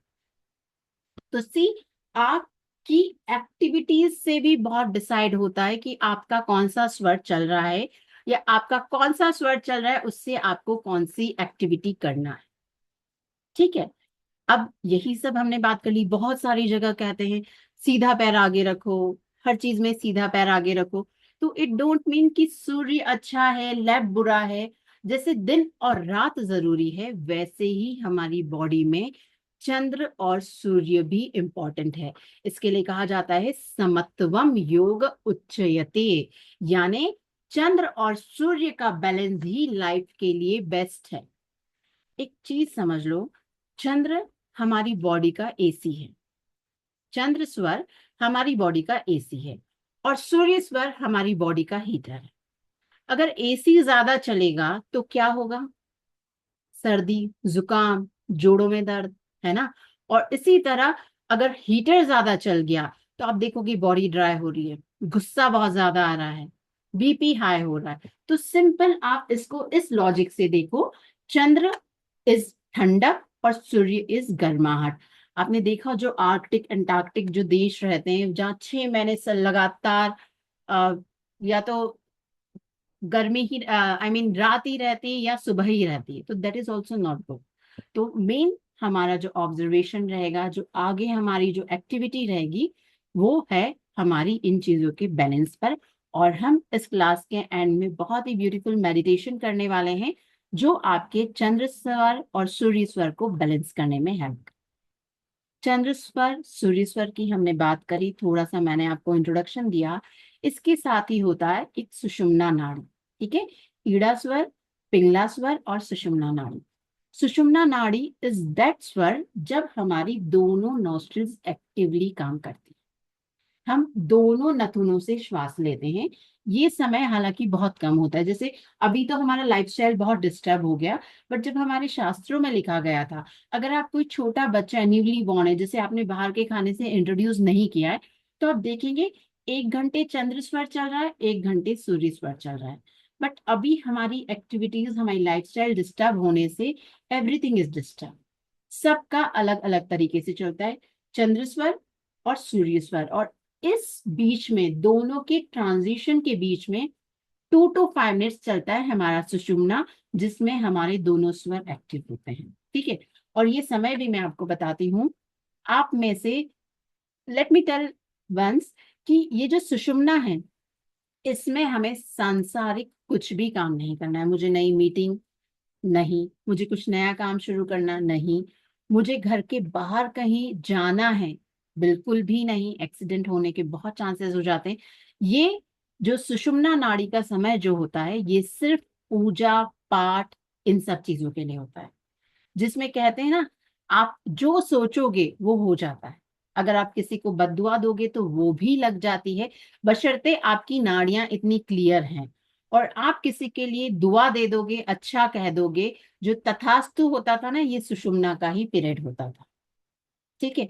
तो सी, आपकी एक्टिविटीज से भी बहुत डिसाइड होता है कि आपका कौन सा स्वर चल रहा है, या आपका कौन सा स्वर चल रहा है उससे आपको कौन सी एक्टिविटी करना है। ठीक है, अब यही सब हमने बात कर ली। बहुत सारी जगह कहते हैं सीधा पैर आगे रखो, हर चीज में सीधा पैर आगे रखो। तो इट डोंट मीन कि सूर्य अच्छा है लेफ्ट बुरा है। जैसे दिन और रात जरूरी है, वैसे ही हमारी बॉडी में चंद्र और सूर्य भी इंपॉर्टेंट है। इसके लिए कहा जाता है समत्वम योग उच्चयते, यानी चंद्र और सूर्य का बैलेंस ही लाइफ के लिए बेस्ट है। एक चीज समझ लो, चंद्र हमारी बॉडी का एसी है, चंद्र स्वर हमारी बॉडी का एसी है, और सूर्य स्वर हमारी बॉडी का हीटर है। अगर एसी ज्यादा चलेगा तो क्या होगा, सर्दी, जुकाम, जोड़ों में दर्द, है ना। और इसी तरह अगर हीटर ज्यादा चल गया तो आप देखोगे बॉडी ड्राई हो रही है, गुस्सा बहुत ज्यादा आ रहा है, बीपी हाई हो रहा है। तो सिंपल आप इसको इस लॉजिक से देखो, चंद्र इज ठंडक और सूर्य इज गर्माहट। आपने देखा जो आर्कटिक अंटार्कटिक जो देश रहते हैं, जहाँ 6 महीने से लगातार या तो गर्मी ही, आई मीन रात ही रहती है या सुबह ही रहती है, तो that is also not good. तो मेन हमारा जो ऑब्जर्वेशन रहेगा, जो आगे हमारी जो एक्टिविटी रहेगी, वो है हमारी इन चीजों के बैलेंस पर। और हम इस क्लास के एंड में बहुत ही ब्यूटीफुल मेडिटेशन करने वाले हैं, जो आपके चंद्र स्वर और सूर्य स्वर को बैलेंस करने में हेल्प। चंद्र स्वर सूर्य स्वर की हमने बात करी, थोड़ा सा मैंने आपको इंट्रोडक्शन दिया। इसके साथ ही होता है एक सुषुम्ना नाड़ी। ठीक है, ईड़ा स्वर, पिंगला स्वर और सुषुम्ना नाड़ी। सुषुम्ना नाड़ी इज दैट स्वर जब हमारी दोनों नॉस्ट्रिल्स एक्टिवली काम करती, हम दोनों नथुनों से श्वास लेते हैं। ये समय हालांकि बहुत कम होता है, जैसे अभी तो हमारा लाइफस्टाइल बहुत डिस्टर्ब हो गया, बट जब हमारे शास्त्रों में लिखा गया था, अगर आप कोई छोटा बच्चा न्यूली बॉर्न है, जिसे आपने बाहर के खाने से इंट्रोड्यूस नहीं किया है, तो आप देखेंगे 1 घंटे चंद्र स्वर चल रहा है, 1 घंटे सूर्य स्वर चल रहा है। बट अभी हमारी एक्टिविटीज, हमारी लाइफस्टाइल डिस्टर्ब होने से एवरीथिंग इज डिस्टर्ब। सबका अलग अलग तरीके से चलता है चंद्र स्वर और सूर्य स्वर, और इस बीच में दोनों के ट्रांजिशन के बीच में 2 to 5 मिनट्स चलता है हमारा सुषुम्ना, जिसमें हमारे दोनों स्वर एक्टिव होते हैं। ठीक है, और ये समय भी मैं आपको बताती हूँ। आप में से लेट मी टेल वंस कि ये जो सुषुम्ना है, इसमें हमें सांसारिक कुछ भी काम नहीं करना है। मुझे नई मीटिंग नहीं, मुझे कुछ नया काम शुरू करना नहीं, मुझे घर के बाहर कहीं जाना है बिल्कुल भी नहीं। एक्सीडेंट होने के बहुत चांसेस हो जाते हैं। ये जो सुषुम्ना नाड़ी का समय जो होता है, ये सिर्फ पूजा पाठ इन सब चीजों के लिए होता है, जिसमें कहते हैं ना, आप जो सोचोगे वो हो जाता है। अगर आप किसी को बद्दुआ दोगे तो वो भी लग जाती है, बशर्ते आपकी नाड़ियां इतनी क्लियर हैं। और आप किसी के लिए दुआ दे दोगे, अच्छा कह दोगे, जो तथास्तु होता था ना, ये सुषुम्ना का ही पीरियड होता था। ठीक है,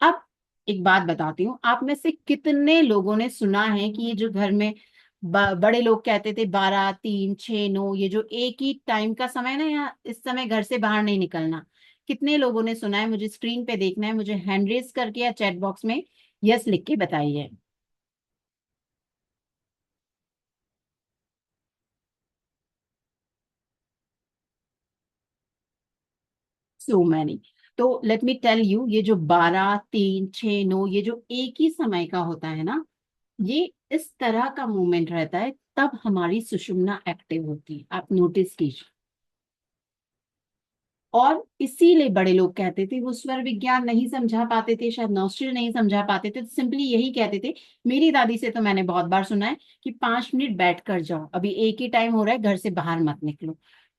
अब एक बात बताती हूँ, आप में से कितने लोगों ने सुना है कि ये जो घर में बड़े लोग कहते थे 12, 3, 6, 9, ये जो एक ही टाइम का समय ना, यहाँ इस समय घर से बाहर नहीं निकलना। कितने लोगों ने सुना है? मुझे स्क्रीन पे देखना है, मुझे हैंड रेज करके या चैट बॉक्स में यस लिख के बताइए। So many. तो लेट मी टेल यू, ये जो 12, 3, 6, 9, ये जो एक ही समय का होता है ना, ये इस तरह का मूवमेंट रहता है, तब हमारी सुषुम्ना एक्टिव होती है। आप नोटिस कीजिए। और इसीलिए बड़े लोग कहते थे, वो स्वर विज्ञान नहीं समझा पाते थे, शायद नॉस्ट्रिल नहीं समझा पाते थे, तो सिंपली यही कहते थे। मेरी दादी से तो मैंने बहुत बार सुना है कि 5 मिनट बैठ कर जाओ, अभी एक ही टाइम हो रहा है, घर से बाहर मत निकलो।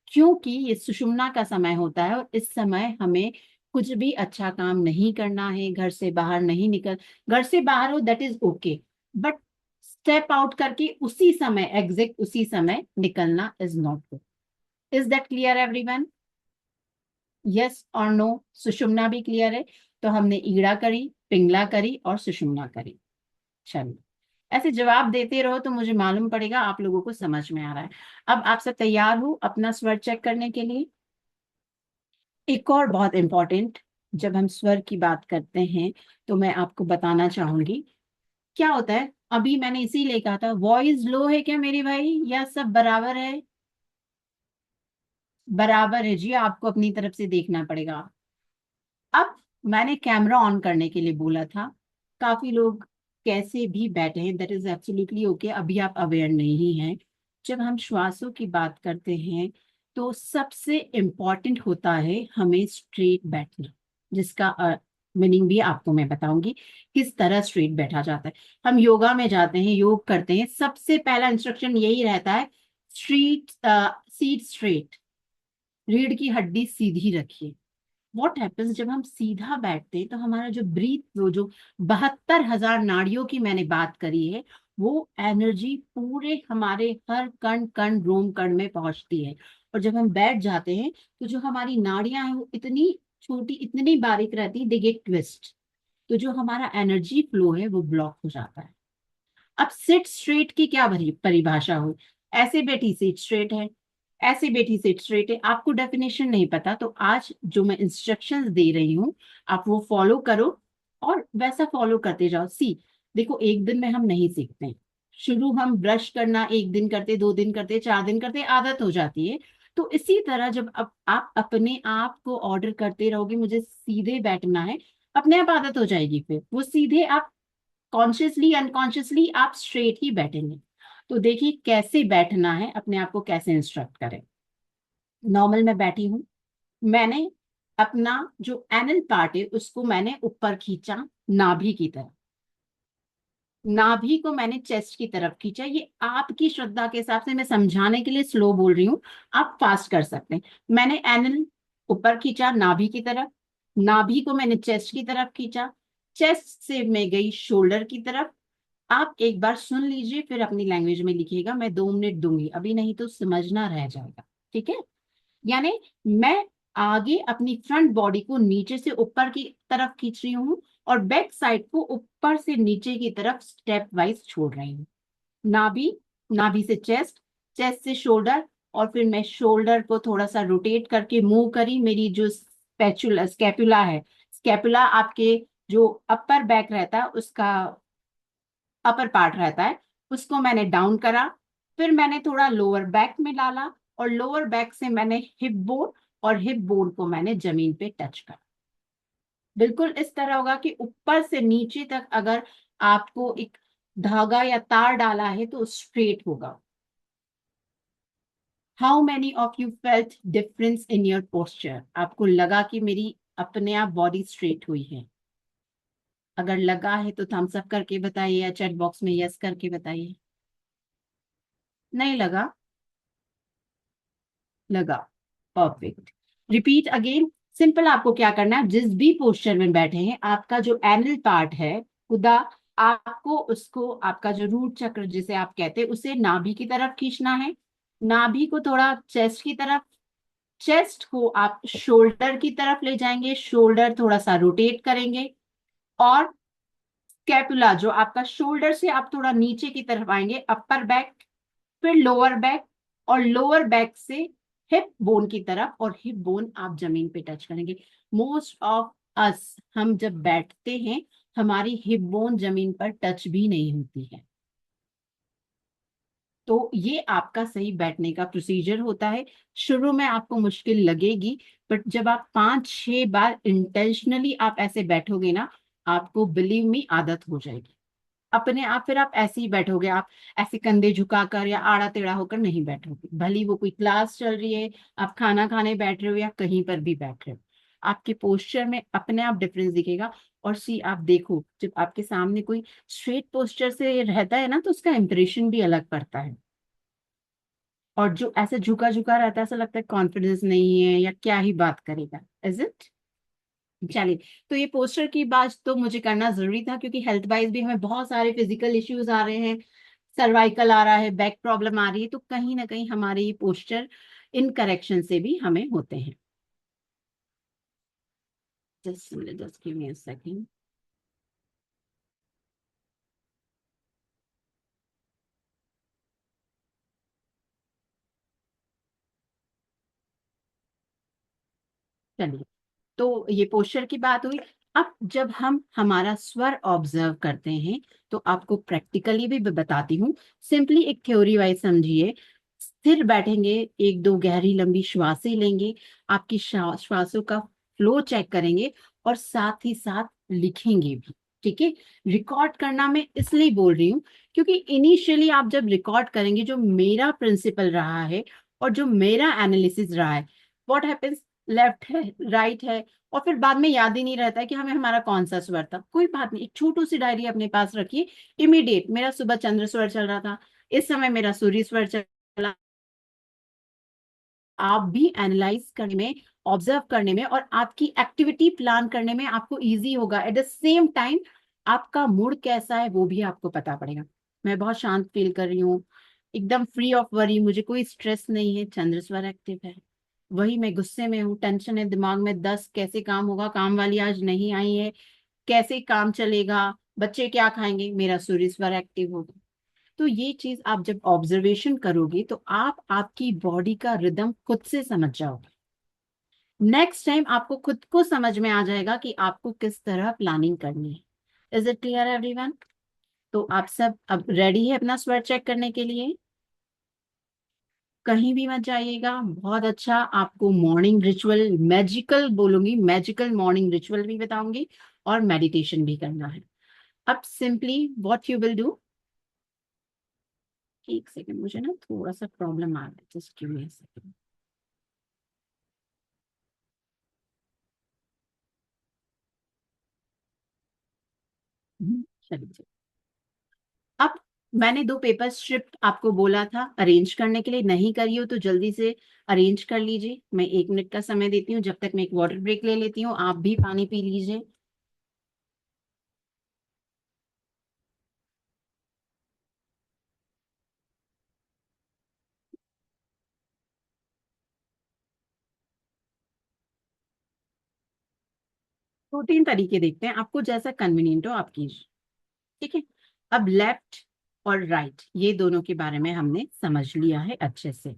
क्योंकि ये सुषुम्ना का समय होता है, और इस समय हमें कुछ भी अच्छा काम नहीं करना है, घर से बाहर नहीं निकल। घर से बाहर हो that is okay, but step out करके उसी समय, एग्जैक्ट उसी समय निकलना is not good. Is that clear everyone? Yes और नो? सुषुम्ना भी क्लियर है? तो हमने ईड़ा करी, पिंगला करी और सुषुम्ना करी। चलिए, ऐसे जवाब देते रहो तो मुझे मालूम पड़ेगा आप लोगों को समझ में आ रहा है। अब आप सब तैयार हो अपना स्वर चेक करने के लिए? एक और बहुत इंपॉर्टेंट, जब हम स्वर की बात करते हैं तो मैं आपको बताना चाहूंगी क्या होता है। अभी मैंने इसीलिए कहा था, वॉइस लो है क्या मेरे भाई, या सब बराबर है? बराबर है जी, आपको अपनी तरफ से देखना पड़ेगा। अब मैंने कैमरा ऑन करने के लिए बोला था, काफी लोग कैसे भी बैठे हैं, दैट इज एब्सोल्युटली ओके, अभी आप अवेयर नहीं हैं। जब हम श्वासों की बात करते हैं तो सबसे इम्पॉर्टेंट होता है हमें स्ट्रेट बैठना, जिसका मीनिंग भी आपको मैं बताऊंगी किस तरह स्ट्रेट बैठा जाता है। हम योगा में जाते हैं, योग करते हैं, सबसे पहला इंस्ट्रक्शन यही रहता है, स्ट्रीट सीट स्ट्रेट, रीढ़ की हड्डी सीधी रखिए। व्हाट हैपेंस, जब हम सीधा बैठते हैं तो हमारा जो ब्रीथ, वो जो 72,000 नाड़ियों की मैंने बात करी है, वो एनर्जी पूरे हमारे हर कण कण रोम कण में पहुंचती है। और जब हम बैठ जाते हैं तो जो हमारी नाड़ियां हैं वो इतनी छोटी, इतनी बारीक रहती है, दे गेट ट्विस्ट। तो जो हमारा एनर्जी फ्लो है वो ब्लॉक हो जाता है। अब सिट स्ट्रेट की क्या परिभाषा हुई? ऐसे बैठी सीट स्ट्रेट है, ऐसे बैठी सीट स्ट्रेट है। आपको डेफिनेशन नहीं पता तो आज जो मैं इंस्ट्रक्शंस दे रही हूँ आप वो फॉलो करो, और वैसा फॉलो करते जाओ। सी, देखो, एक दिन में हम नहीं सीखते हैं। शुरू हम ब्रश करना 1 दिन करते, 2 दिन करते, 4 दिन करते, आदत हो जाती है। तो इसी तरह जब अब आप अपने आप को ऑर्डर करते रहोगे, मुझे सीधे बैठना है, अपने आप आदत हो जाएगी, फिर वो सीधे आप कॉन्शियसली अनकॉन्शियसली आप स्ट्रेट ही बैठेंगे। तो देखिए कैसे बैठना है, अपने आप को कैसे इंस्ट्रक्ट करें। नॉर्मल मैं बैठी हूं, मैंने अपना जो एनल पार्ट है उसको मैंने ऊपर खींचा, नाभि की तरफ। नाभि को मैंने चेस्ट की तरफ खींचा। ये आपकी श्रद्धा के हिसाब से, मैं समझाने के लिए स्लो बोल रही हूँ, आप फास्ट कर सकते हैं। मैंने एनल ऊपर खींचा नाभि की तरफ, नाभि को मैंने चेस्ट की तरफ खींचा, चेस्ट से मैं गई शोल्डर की तरफ। आप एक बार सुन लीजिए, फिर अपनी लैंग्वेज में लिखिएगा। मैं 2 मिनट दूंगी अभी, नहीं तो समझना रह जाएगा। ठीक है, यानी मैं आगे अपनी फ्रंट बॉडी को नीचे से ऊपर की तरफ खींच रही हूँ, और बैक साइड को ऊपर से नीचे की तरफ स्टेप वाइज छोड़ रही हूँ। नाभि, नाभि से चेस्ट, चेस्ट से शोल्डर, और फिर मैं शोल्डर को थोड़ा सा रोटेट करके मूव करी। मेरी जो स्पैचुला स्कैपुला है, स्कैपुला आपके जो अपर बैक रहता है उसका अपर पार्ट रहता है, उसको मैंने डाउन करा। फिर मैंने थोड़ा लोअर बैक में डाला, और लोअर बैक से मैंने हिप बोन, और हिप बोन को मैंने जमीन पे टच करा। बिल्कुल इस तरह होगा कि ऊपर से नीचे तक अगर आपको एक धागा या तार डाला है तो स्ट्रेट होगा। How many of you felt difference in your posture? आपको लगा कि मेरी अपने आप बॉडी स्ट्रेट हुई है? अगर लगा है तो थम्स अप करके बताइए, या चैट बॉक्स में यस करके बताइए। नहीं लगा? लगा। परफेक्ट। Repeat again. सिंपल, आपको क्या करना है, जिस भी पोस्चर में बैठे हैं, आपका जो एनल पार्ट है खुदा, आपको उसको, आपका जो रूट चक्र जिसे आप कहते हैं, उसे नाभि की तरफ खींचना है। नाभि को थोड़ा चेस्ट की तरफ, चेस्ट को आप शोल्डर की तरफ ले जाएंगे, शोल्डर थोड़ा सा रोटेट करेंगे, और स्कैपुला जो आपका शोल्डर से आप थोड़ा नीचे की तरफ आएंगे, अपर बैक, फिर लोअर बैक, और लोअर बैक से हिप बोन की तरफ, और हिप बोन आप जमीन पे टच करेंगे। मोस्ट ऑफ अस, हम जब बैठते हैं हमारी हिप बोन जमीन पर टच भी नहीं होती है। तो ये आपका सही बैठने का प्रोसीजर होता है। शुरू में आपको मुश्किल लगेगी, बट जब आप 5-6 बार इंटेंशनली आप ऐसे बैठोगे ना, आपको बिलीव मी आदत हो जाएगी अपने आप। फिर आप ऐसे ही बैठोगे, आप ऐसे कंधे झुकाकर या आड़ा टेढ़ा होकर नहीं बैठोगे, भली वो कोई क्लास चल रही है, आप खाना खाने बैठ रहे हो, या कहीं पर भी बैठ रहे हो, आपके पोस्चर में अपने आप डिफरेंस दिखेगा। और सी आप देखो, जब आपके सामने कोई स्ट्रेट पोस्चर से रहता है ना, तो उसका इंप्रेशन भी अलग पड़ता है। और जो ऐसे झुका झुका रहता है, ऐसा लगता है कॉन्फिडेंस नहीं है, या क्या ही बात करेगा। Is it? चलिए, तो ये पोस्टर की बात तो मुझे करना जरूरी था, क्योंकि हेल्थ वाइज भी हमें बहुत सारे फिजिकल इश्यूज आ रहे हैं, सर्वाइकल आ रहा है, बैक प्रॉब्लम आ रही है, तो कहीं ना कहीं हमारे ये पोस्चर इन करेक्शन से भी हमें होते हैं। Just give me a second. चलिए, तो ये पोस्चर की बात हुई। अब जब हम हमारा स्वर ऑब्जर्व करते हैं, तो आपको प्रैक्टिकली भी बताती हूँ। सिंपली एक थ्योरी वाइज समझिए। स्थिर बैठेंगे, एक दो गहरी लंबी श्वासें लेंगे, आपकी श्वासों का फ्लो चेक करेंगे, और साथ ही साथ लिखेंगे भी। ठीक है? रिकॉर्ड करना मैं इसलिए बोल रही हूँ, क्योंकि इनिशियली आप जब रिकॉर्ड करेंगे, जो मेरा प्रिंसिपल रहा है और जो मेरा एनालिसिस रहा है, व्हाट हैपेंस, लेफ्ट है, राइट है, और फिर बाद में याद ही नहीं रहता है कि हमें हमारा कौन सा स्वर था। कोई बात नहीं, एक छोटू सी डायरी अपने पास रखिए। इमीडिएट मेरा सुबह चंद्र स्वर चल रहा था, इस समय मेरा सूर्य स्वर चला। आप भी एनालाइज करने में, ऑब्जर्व करने में, और आपकी एक्टिविटी प्लान करने में आपको इजी होगा। एट द सेम टाइम आपका मूड कैसा है वो भी आपको पता पड़ेगा। मैं बहुत शांत फील कर रही हूँ, एकदम फ्री ऑफ वरी, मुझे कोई स्ट्रेस नहीं है, चंद्र स्वर एक्टिव है। वही मैं गुस्से में हूँ, टेंशन है दिमाग में, 10 कैसे काम होगा, काम वाली आज नहीं आई है, कैसे काम चलेगा, बच्चे क्या खाएंगे, मेरा सूर्य स्वर एक्टिव होगा। तो ये चीज आप जब ऑब्जर्वेशन करोगे, तो आप आपकी बॉडी का रिदम खुद से समझ जाओगे। नेक्स्ट टाइम आपको खुद को समझ में आ जाएगा कि आपको किस तरह प्लानिंग करनी है। Is it clear everyone? तो आप सब अब रेडी है अपना स्वर चेक करने के लिए? कहीं भी मत जाइएगा। बहुत अच्छा, आपको मॉर्निंग रिचुअल, मैजिकल बोलूंगी, मैजिकल मॉर्निंग रिचुअल भी बताऊंगी, और मेडिटेशन भी करना है। अब simply what you will do, एक सेकंड, मुझे ना थोड़ा सा प्रॉब्लम आ रहा है, just give me a second. चलिए, अब मैंने 2 पेपर स्ट्रिप आपको बोला था अरेंज करने के लिए, नहीं करी हो तो जल्दी से अरेंज कर लीजिए। मैं 1 मिनट का समय देती हूँ, जब तक मैं एक वाटर ब्रेक ले लेती हूँ, आप भी पानी पी लीजिए। दो तीन तरीके देखते हैं, आपको जैसा कन्वीनियंट हो आप कीजिए। ठीक है, अब लेफ्ट और राइट ये दोनों के बारे में हमने समझ लिया है अच्छे से।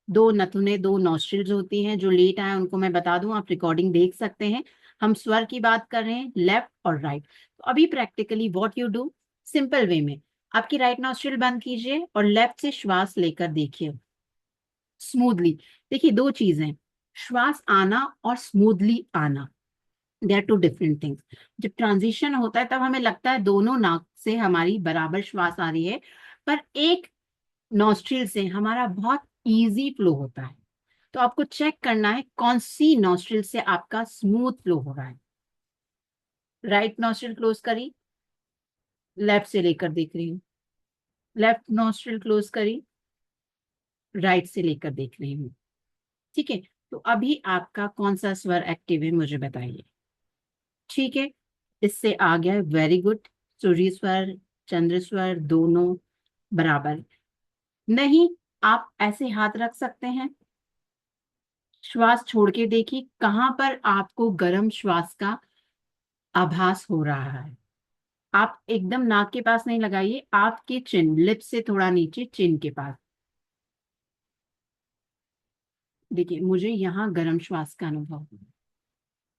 दो नथुने, दो नॉस्ट्रिल्स होती हैं। जो लेट आए उनको मैं बता दूं, आप रिकॉर्डिंग देख सकते हैं। हम स्वर की बात कर रहे हैं, लेफ्ट और राइट। तो अभी practically what you do, simple way में आपकी राइट नॉस्ट्रिल बंद कीजिए और लेफ्ट से श्वास लेकर देखिए स्मूथली। देखिए दो चीजें, श्वास आना और स्मूथली आना, they are two different things. जब ट्रांजिशन होता है तब हमें लगता है दोनों नाक से हमारी बराबर श्वास आ रही है, पर एक नॉस्ट्रिल से हमारा बहुत इजी फ्लो होता है। तो आपको चेक करना है कौन सी नॉस्ट्रिल से आपका स्मूथ फ्लो हो रहा है। राइट नॉस्ट्रिल क्लोज करी, लेफ्ट से लेकर देख रही हूँ। लेफ्ट नॉस्ट्रिल क्लोज करी, राइट से लेकर देख रही हूँ। ठीक है, तो अभी आपका कौन सा स्वर एक्टिव है मुझे बताइए। ठीक है, इससे आ गया, वेरी गुड। सूर्य स्वर, चंद्र स्वर दोनों बराबर। नहीं, आप ऐसे हाथ रख सकते हैं, श्वास छोड़ के देखिए कहां पर आपको गर्म श्वास का आभास हो रहा है। आप एकदम नाक के पास नहीं लगाइए, आपके चिन, लिप से थोड़ा नीचे चिन के पास देखिए, मुझे यहाँ गर्म श्वास का अनुभव हो रहा है।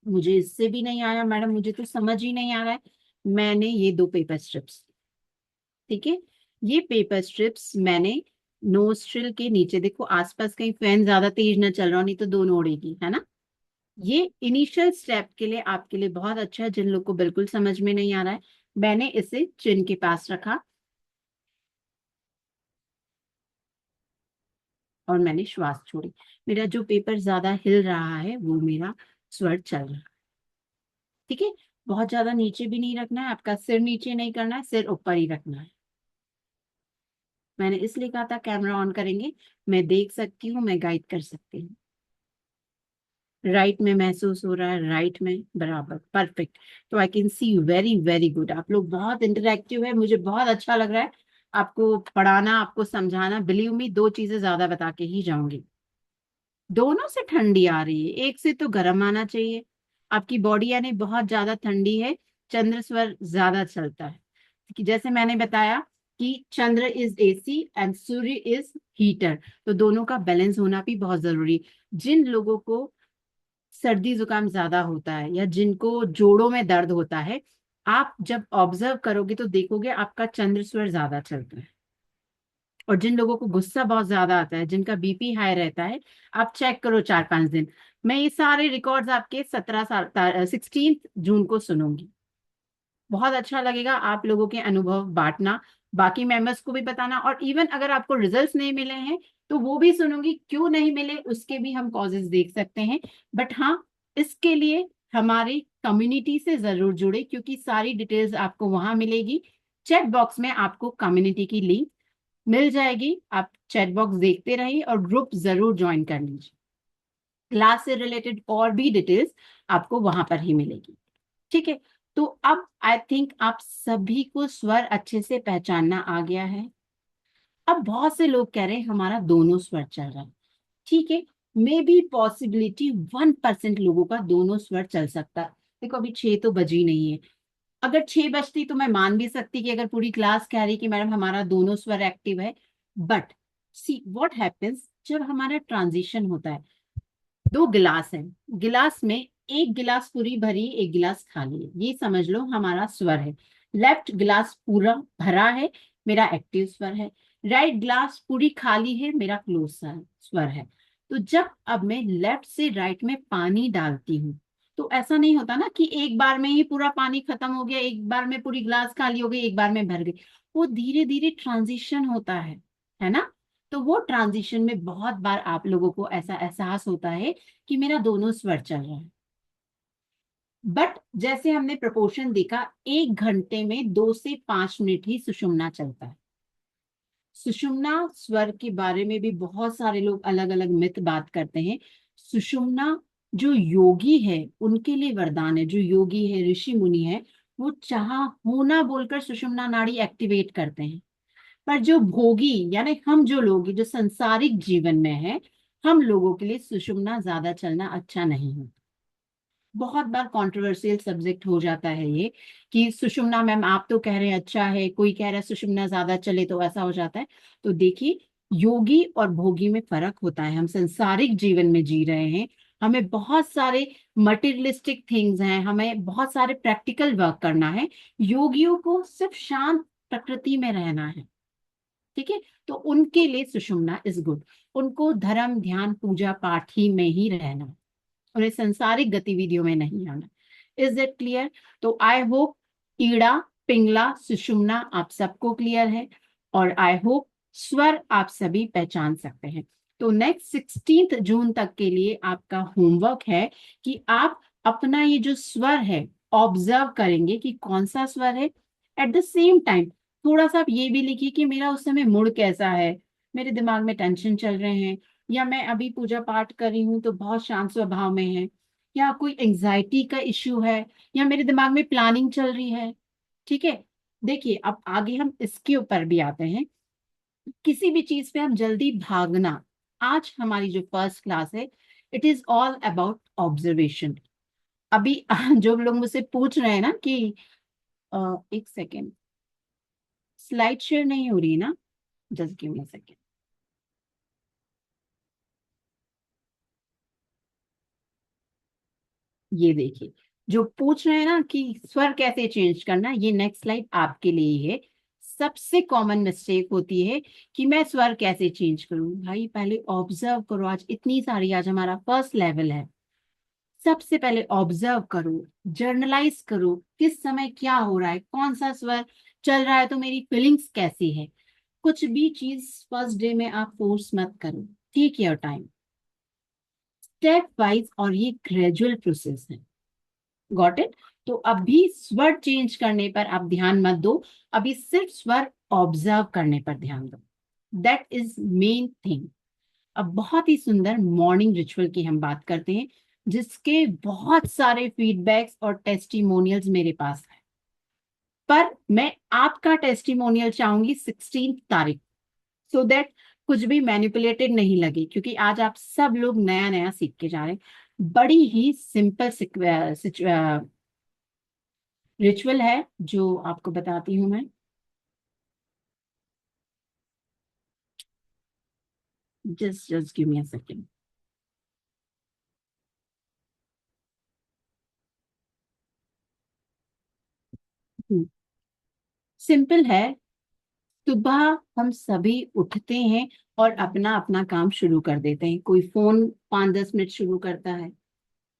मुझे इससे भी नहीं आया मैडम, मुझे तो समझ ही नहीं आ रहा है। मैंने ये दो पेपर स्ट्रिप्स, ठीक है, ये पेपर स्ट्रिप्स मैंने नोस्ट्रिल के नीचे, देखो आसपास कहीं फैन ज्यादा तेज ना चल रहा हो, नहीं तो दोनों उड़ेगी, है ना। ये इनिशियल स्टेप के लिए आपके लिए बहुत अच्छा है, जिन लोग को बिल्कुल समझ में नहीं आ रहा है। मैंने इसे चिन के पास रखा और मैंने श्वास छोड़ी। मेरा जो पेपर ज्यादा हिल रहा है वो मेरा स्वर चल रहा है। ठीक है, बहुत ज्यादा नीचे भी नहीं रखना है, आपका सिर नीचे नहीं करना है, सिर ऊपर ही रखना है। मैंने इसलिए कहा था कैमरा ऑन करेंगे, मैं देख सकती हूँ, मैं गाइड कर सकती हूँ। राइट में महसूस हो रहा है, राइट में बराबर, परफेक्ट। तो I can see very very good. आप लोग बहुत इंटरेक्टिव है, मुझे बहुत अच्छा लग रहा है आपको पढ़ाना, आपको समझाना। बिलीव मी, दो चीजें ज्यादा बता के ही जाऊंगी। दोनों से ठंडी आ रही है, एक से तो गर्म आना चाहिए। आपकी बॉडी यानी बहुत ज्यादा ठंडी है, चंद्र स्वर ज्यादा चलता है। कि जैसे मैंने बताया कि Chandra is AC and Surya is heater, तो दोनों का बैलेंस होना भी बहुत जरूरी। जिन लोगों को सर्दी जुकाम ज्यादा होता है या जिनको जोड़ों में दर्द होता है, आप जब ऑब्जर्व करोगे तो देखोगे आपका चंद्र स्वर ज्यादा चलता है। और जिन लोगों को गुस्सा बहुत ज्यादा आता है, जिनका बीपी हाई रहता है, आप चेक करो 4-5 दिन। मैं ये सारे रिकॉर्ड्स आपके 16 जून को सुनूंगी। बहुत अच्छा लगेगा आप लोगों के अनुभव बांटना, बाकी मेंबर्स को भी बताना, और इवन अगर आपको रिजल्ट्स नहीं मिले हैं तो वो भी सुनूंगी। क्यों नहीं मिले उसके भी हम कॉजेज देख सकते हैं। बट हाँ, इसके लिए हमारी कम्युनिटी से जरूर जुड़े, क्योंकि सारी डिटेल्स आपको वहां मिलेगी। चैट बॉक्स में आपको कम्युनिटी की लिंक मिल जाएगी, आप चैट बॉक्स देखते रहिए और ग्रुप जरूर ज्वाइन कर लीजिए। क्लास से रिलेटेड और भी डिटेल्स आपको वहां पर ही मिलेगी। ठीक है, तो अब आई थिंक आप सभी को स्वर अच्छे से पहचानना आ गया है। अब बहुत से लोग कह रहे हैं हमारा दोनों स्वर चल रहा है। ठीक है, मे बी पॉसिबिलिटी 1% लोगों का दोनों स्वर चल सकता है। देखो अभी 6 तो बजी नहीं है, अगर 6 बजती तो मैं मान भी सकती कि अगर पूरी क्लास कह रही कि मैडम हमारा दोनों स्वर एक्टिव है। बट सी व्हाट हैपेंस, जब हमारा ट्रांजिशन होता है, दो गिलास है, गिलास में एक गिलास पूरी भरी, एक गिलास खाली है, ये समझ लो हमारा स्वर है। लेफ्ट गिलास पूरा भरा है, मेरा एक्टिव स्वर है। राइट गिलास पूरी खाली है, मेरा क्लोज स्वर है। तो जब अब मैं लेफ्ट से राइट में पानी डालती हूँ, तो ऐसा नहीं होता ना कि एक बार में ही पूरा पानी खत्म हो गया, एक बार में पूरी गिलास खाली हो गई, एक बार में भर गई। वो धीरे धीरे ट्रांजिशन होता है ना। तो वो ट्रांजिशन में बहुत बार आप लोगों को ऐसा एहसास होता है कि मेरा दोनों स्वर चल रहा है। बट जैसे हमने प्रपोर्शन देखा, 1 घंटे में 2 से 5 मिनट ही सुषुम्ना चलता है। सुषुम्ना स्वर के बारे में भी बहुत सारे लोग अलग अलग मिथ बात करते हैं। सुषुम्ना जो योगी है उनके लिए वरदान है, जो योगी है, ऋषि मुनि है, वो चाह होना बोलकर सुषुम्ना नाड़ी एक्टिवेट करते हैं। पर जो भोगी यानी हम जो लोग जो संसारिक जीवन में है, हम लोगों के लिए सुषुम्ना ज्यादा चलना अच्छा नहीं है। बहुत बार कंट्रोवर्शियल सब्जेक्ट हो जाता है ये, कि सुषुम्ना मैम आप तो कह रहे हैं अच्छा है, कोई कह रहा है सुषुम्ना ज्यादा चले तो ऐसा हो जाता है। तो देखिए, योगी और भोगी में फर्क होता है। हम संसारिक जीवन में जी रहे हैं, हमें बहुत सारे मटेरियलिस्टिक थिंग्स हैं, हमें बहुत सारे प्रैक्टिकल वर्क करना है। योगियों को सिर्फ शांत प्रकृति में रहना है, ठीक है। तो उनके लिए सुषुम्ना इज गुड। उनको धर्म ध्यान पूजा पाठ ही में ही रहना है, उन्हें सांसारिक गतिविधियों में नहीं आना। Is it clear? तो आई होप ईड़ा, पिंगला, सुषुम्ना आप सबको क्लियर है, और आई होप स्वर आप सभी पहचान सकते हैं। तो नेक्स्ट 16 जून तक के लिए आपका होमवर्क है कि आप अपना ये जो स्वर है ऑब्जर्व करेंगे कि कौन सा स्वर है। एट द सेम टाइम थोड़ा सा आप ये भी लिखिए कि मेरा उस समय मूड कैसा है, मेरे दिमाग में टेंशन चल रहे हैं, या मैं अभी पूजा पाठ कर रही हूँ तो बहुत शांत स्वभाव में है, या कोई एंजाइटी का इश्यू है, या मेरे दिमाग में प्लानिंग चल रही है। ठीक है। देखिए, अब आगे हम इसके ऊपर भी आते हैं। किसी भी चीज पे हम जल्दी भागना, आज हमारी जो फर्स्ट क्लास है, it is all about observation. अभी जो लोग मुझसे पूछ रहे हैं ना कि एक सेकेंड, स्लाइड शेयर नहीं हो रही ना, just give me a second. ये देखिए, जो पूछ रहे हैं ना कि स्वर कैसे चेंज करना, ये नेक्स्ट स्लाइड आपके लिए ही है। सबसे कॉमन मिस्टेक होती है कि मैं स्वर कैसे चेंज करूं। भाई पहले ऑब्जर्व करो, आज इतनी सारी, आज हमारा फर्स्ट लेवल है। सबसे पहले ऑब्जर्व करो, जर्नलाइज करो, किस समय क्या हो रहा है, कौन सा स्वर चल रहा है, तो मेरी फीलिंग्स कैसी है। कुछ भी चीज फर्स्ट डे में आप फोर्स मत करो, take your time, step wise, और ये ग्रेजुअल प्रोसेस है। Got it? तो अभी स्वर चेंज करने पर आप ध्यान मत दो, अभी सिर्फ स्वर ऑब्जर्व करने पर ध्यान दो। That is main thing. अब बहुत ही सुंदर मॉर्निंग रिचुअल की हम बात करते हैं, जिसके बहुत सारे फीडबैक्स और टेस्टिमोनियल्स मेरे पास है। पर मैं आपका टेस्टिमोनियल चाहूंगी 16 तारीख, सो दैट कुछ भी मैनिपुलेटेड नहीं लगे, क्योंकि आज आप सब लोग नया नया सीख के जा रहे हैं। बड़ी ही सिंपल रिचुअल है जो आपको बताती हूँ मैं। Just give me a second. Simple है। सुबह हम सभी उठते हैं और अपना अपना काम शुरू कर देते हैं। कोई फोन 5-10 मिनट शुरू करता है,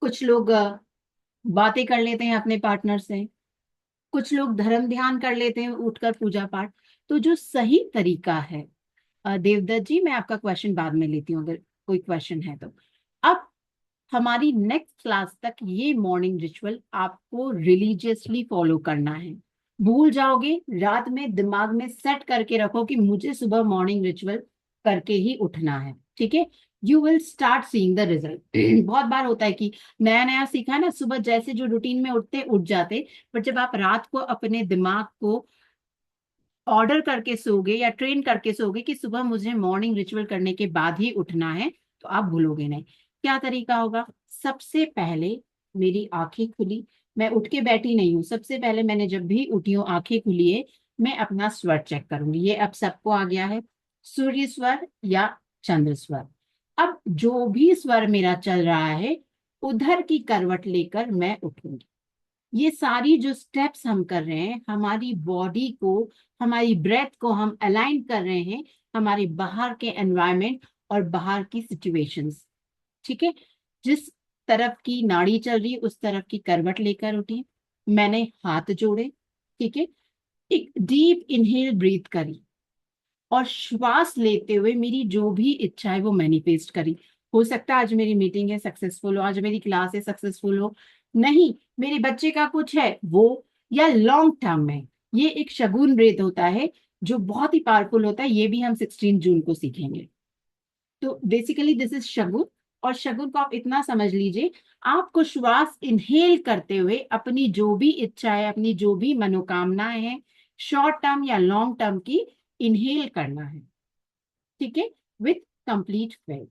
कुछ लोग बातें कर लेते हैं अपने पार्टनर से, कुछ लोग धर्म ध्यान कर लेते हैं उठकर पूजा पाठ। तो जो सही तरीका है, देवदत्त जी मैं आपका क्वेश्चन बाद में लेती हूँ अगर कोई क्वेश्चन है तो। अब हमारी नेक्स्ट क्लास तक ये मॉर्निंग रिचुअल आपको रिलीजियसली फॉलो करना है। भूल जाओगे, रात में दिमाग में सेट करके रखो कि मुझे सुबह मॉर्निंग रिचुअल करके ही उठना है, ठीक है। You will start seeing the result. बहुत बार होता है कि नया नया सीखा है ना, सुबह जैसे जो रूटीन में उठते उठ जाते, पर जब आप रात को अपने दिमाग को ऑर्डर करके सोगे या ट्रेन करके सोगे कि सुबह मुझे मॉर्निंग रिचुअल करने के बाद ही उठना है, तो आप भूलोगे नहीं। क्या तरीका होगा? सबसे पहले मेरी आंखें खुली, मैं उठ के बैठी नहीं हूँ, सबसे पहले मैंने जब भी उठी हूँ आंखें खुली है, मैं अपना स्वर चेक करूंगी। ये अब सबको आ गया है, सूर्य स्वर या चंद्र स्वर। अब जो भी स्वर मेरा चल रहा है, उधर की करवट लेकर मैं उठूंगी। ये सारी जो स्टेप्स हम कर रहे हैं, हमारी बॉडी को, हमारी ब्रेथ को हम अलाइन कर रहे हैं हमारे बाहर के एनवायरनमेंट और बाहर की सिचुएशंस, ठीक है। जिस तरफ की नाड़ी चल रही है उस तरफ की करवट लेकर उठी, मैंने हाथ जोड़े, ठीक है। एक डीप इनहेल ब्रीथ करी, और श्वास लेते हुए मेरी जो भी इच्छा है वो मैनिफेस्ट करी। हो सकता है आज मेरी मीटिंग है सक्सेसफुल हो, आज मेरी क्लास है सक्सेसफुल हो, नहीं मेरे बच्चे का कुछ है वो, या लॉन्ग टर्म में। ये एक शगुन ब्रेथ होता है जो बहुत ही पावरफुल होता है, ये भी हम 16 जून को सीखेंगे। तो बेसिकली दिस इज शगुन। और शगुन को आप इतना समझ लीजिए, आपको श्वास इनहेल करते हुए अपनी जो भी इच्छा है, अपनी जो भी मनोकामनाएं हैं, शॉर्ट टर्म या लॉन्ग टर्म की, इनहेल करना है, ठीक है, विथ कंप्लीट फेथ।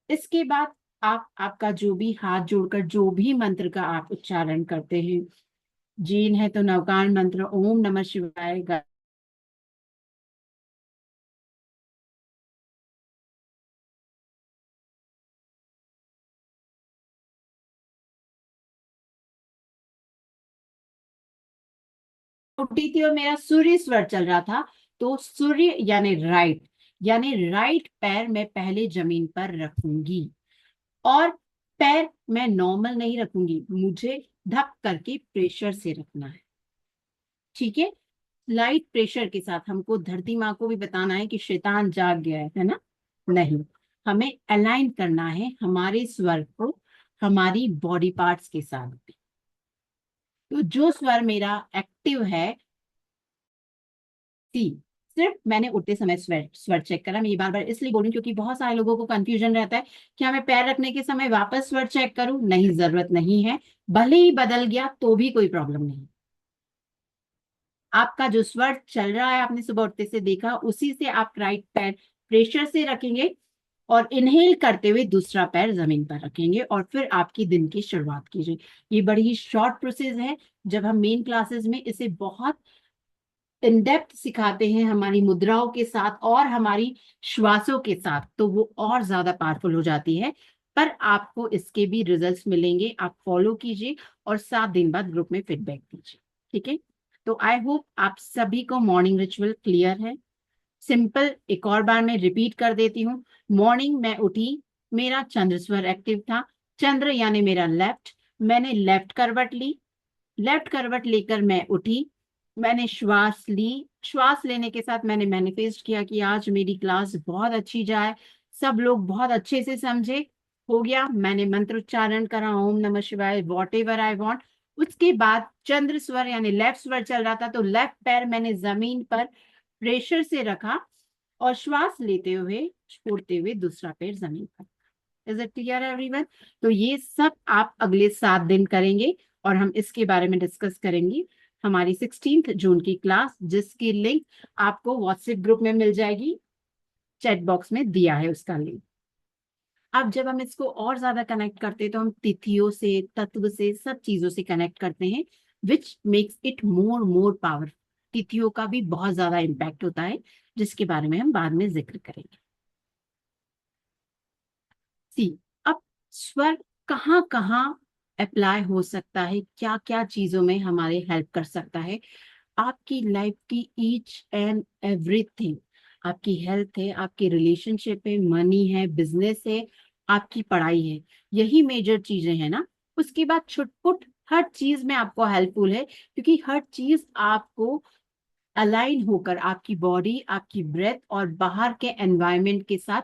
इसके बाद आपका जो भी हाथ जोड़कर जो भी मंत्र का आप उच्चारण करते हैं, जैन है तो नवकार मंत्र ओम नमः शिवाय, उठी थी और मेरा सूर्य स्वर चल रहा था, तो सूर्य यानी राइट पैर मैं पहले जमीन पर रखूंगी, और पैर मैं नॉर्मल नहीं रखूंगी, मुझे धक करके प्रेशर से रखना है। ठीक है, लाइट प्रेशर के साथ। हमको धरती माँ को भी बताना है कि शैतान जाग गया है ना, नहीं, हमें अलाइन करना है हमारे स्वर को हमारी बॉडी पार्ट्स के साथ भी। तो जो स्वर मेरा एक्टिव है, सी, सिर्फ मैंने उठते समय स्वर स्वर चेक करा। मैं ये बार बार इसलिए बोलूं क्योंकि बहुत सारे लोगों को कंफ्यूजन रहता है कि मैं पैर रखने के समय वापस स्वर चेक करूं। नहीं, जरूरत नहीं है, भले ही बदल गया तो भी कोई प्रॉब्लम नहीं। आपका जो स्वर चल रहा है, आपने सुबह उठते से देखा, उसी से आप राइट पैर प्रेशर से रखेंगे और इनहेल करते हुए दूसरा पैर जमीन पर रखेंगे, और फिर आपकी दिन की शुरुआत कीजिए। ये बड़ी ही शॉर्ट प्रोसेस है। जब हम मेन क्लासेस में इसे बहुत इन डेप्थ सिखाते हैं हमारी मुद्राओं के साथ और हमारी श्वासों के साथ, तो वो और ज्यादा पावरफुल हो जाती है। पर आपको इसके भी रिजल्ट्स मिलेंगे, आप फॉलो कीजिए और 7 दिन बाद ग्रुप में फीडबैक दीजिए। ठीक है, तो आई होप आप सभी को मॉर्निंग रिचुअल क्लियर है। सिंपल एक और बार मैं रिपीट कर देती हूँ। मॉर्निंग में उठी, मेरा चंद्र स्वर एक्टिव था, चंद्र यानी मेरा लेफ्ट, मैंने लेफ्ट करवट ली, लेफ्ट करवट लेकर मैं उठी, मैंने श्वास ली, श्वास लेने के साथ मैंने मैनिफेस्ट किया कि आज मेरी क्लास बहुत अच्छी जाए, सब लोग बहुत अच्छे से समझे। हो गया, मैंने मंत्र उच्चारण करा ओम नमः शिवाय, वॉट एवर आई वॉन्ट। उसके बाद चंद्र स्वर यानी लेफ्ट स्वर चल रहा था, तो लेफ्ट पैर मैंने जमीन पर प्रेशर से रखा और श्वास लेते हुए छोड़ते हुए दूसरा पैर जमीन पर। Is it clear everyone? तो ये सब आप अगले 7 दिन करेंगे और हम इसके बारे में डिस्कस करेंगे हमारी 16 जून की क्लास, जिसकी लिंक आपको व्हाट्सएप ग्रुप में मिल जाएगी, चैट बॉक्स में दिया है उसका लिंक। अब जब हम इसको और ज्यादा कनेक्ट करते हैं तो हम तिथियों से, तत्व से, सब चीजों से कनेक्ट करते हैं, which makes it more more power. तिथियों का भी बहुत ज्यादा इम्पैक्ट होता है, जिसके बारे में हम बाद में जिक्र करेंगे। सी, अब स्वर कहाँ कहाँ अप्लाई हो सकता है, क्या क्या चीजों में हमारे हेल्प कर सकता है। आपकी लाइफ की ईच एंड एवरीथिंग, आपकी हेल्थ है, आपके रिलेशनशिप है, मनी है, बिजनेस है, आपकी पढ़ाई है, यही मेजर चीजें हैं ना। उसके बाद छुटपुट हर चीज में आपको हेल्पफुल है, क्योंकि हर चीज आपको अलाइन होकर, आपकी बॉडी, आपकी ब्रेथ और बाहर के एनवायरनमेंट के साथ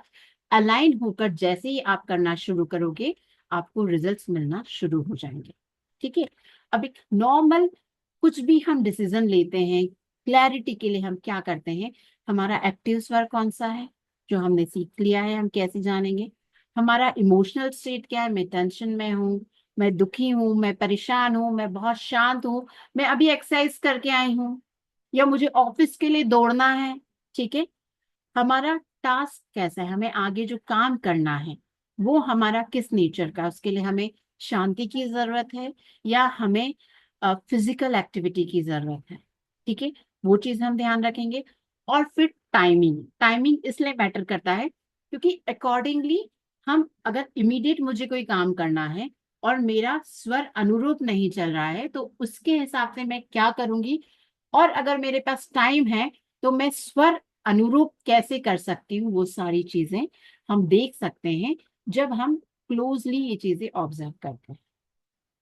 अलाइन होकर जैसे ही आप करना शुरू करोगे, आपको रिजल्ट्स मिलना शुरू हो जाएंगे। ठीक है, अब एक नॉर्मल कुछ भी हम डिसीजन लेते हैं, क्लैरिटी के लिए हम क्या करते हैं, हमारा एक्टिव स्वर कौन सा है जो हमने सीख लिया है, हम कैसे जानेंगे। हमारा इमोशनल स्टेट क्या है, मैं टेंशन में हूँ, मैं दुखी हूँ, मैं परेशान हूँ, मैं बहुत शांत हूँ, मैं अभी एक्सरसाइज करके आई हूँ, या मुझे ऑफिस के लिए दौड़ना है। ठीक है, हमारा टास्क कैसा है, हमें आगे जो काम करना है वो हमारा किस नेचर का, उसके लिए हमें शांति की जरूरत है या हमें फिजिकल एक्टिविटी की जरूरत है। ठीक है, वो चीज हम ध्यान रखेंगे। और फिर टाइमिंग, टाइमिंग इसलिए मैटर करता है क्योंकि अकॉर्डिंगली हम, अगर इमीडिएट मुझे कोई काम करना है और मेरा स्वर अनुरूप नहीं चल रहा है, तो उसके हिसाब से मैं क्या करूंगी, और अगर मेरे पास टाइम है तो मैं स्वर अनुरूप कैसे कर सकती हूँ, वो सारी चीजें हम देख सकते हैं जब हम क्लोजली ये चीजें ऑब्जर्व करते हैं।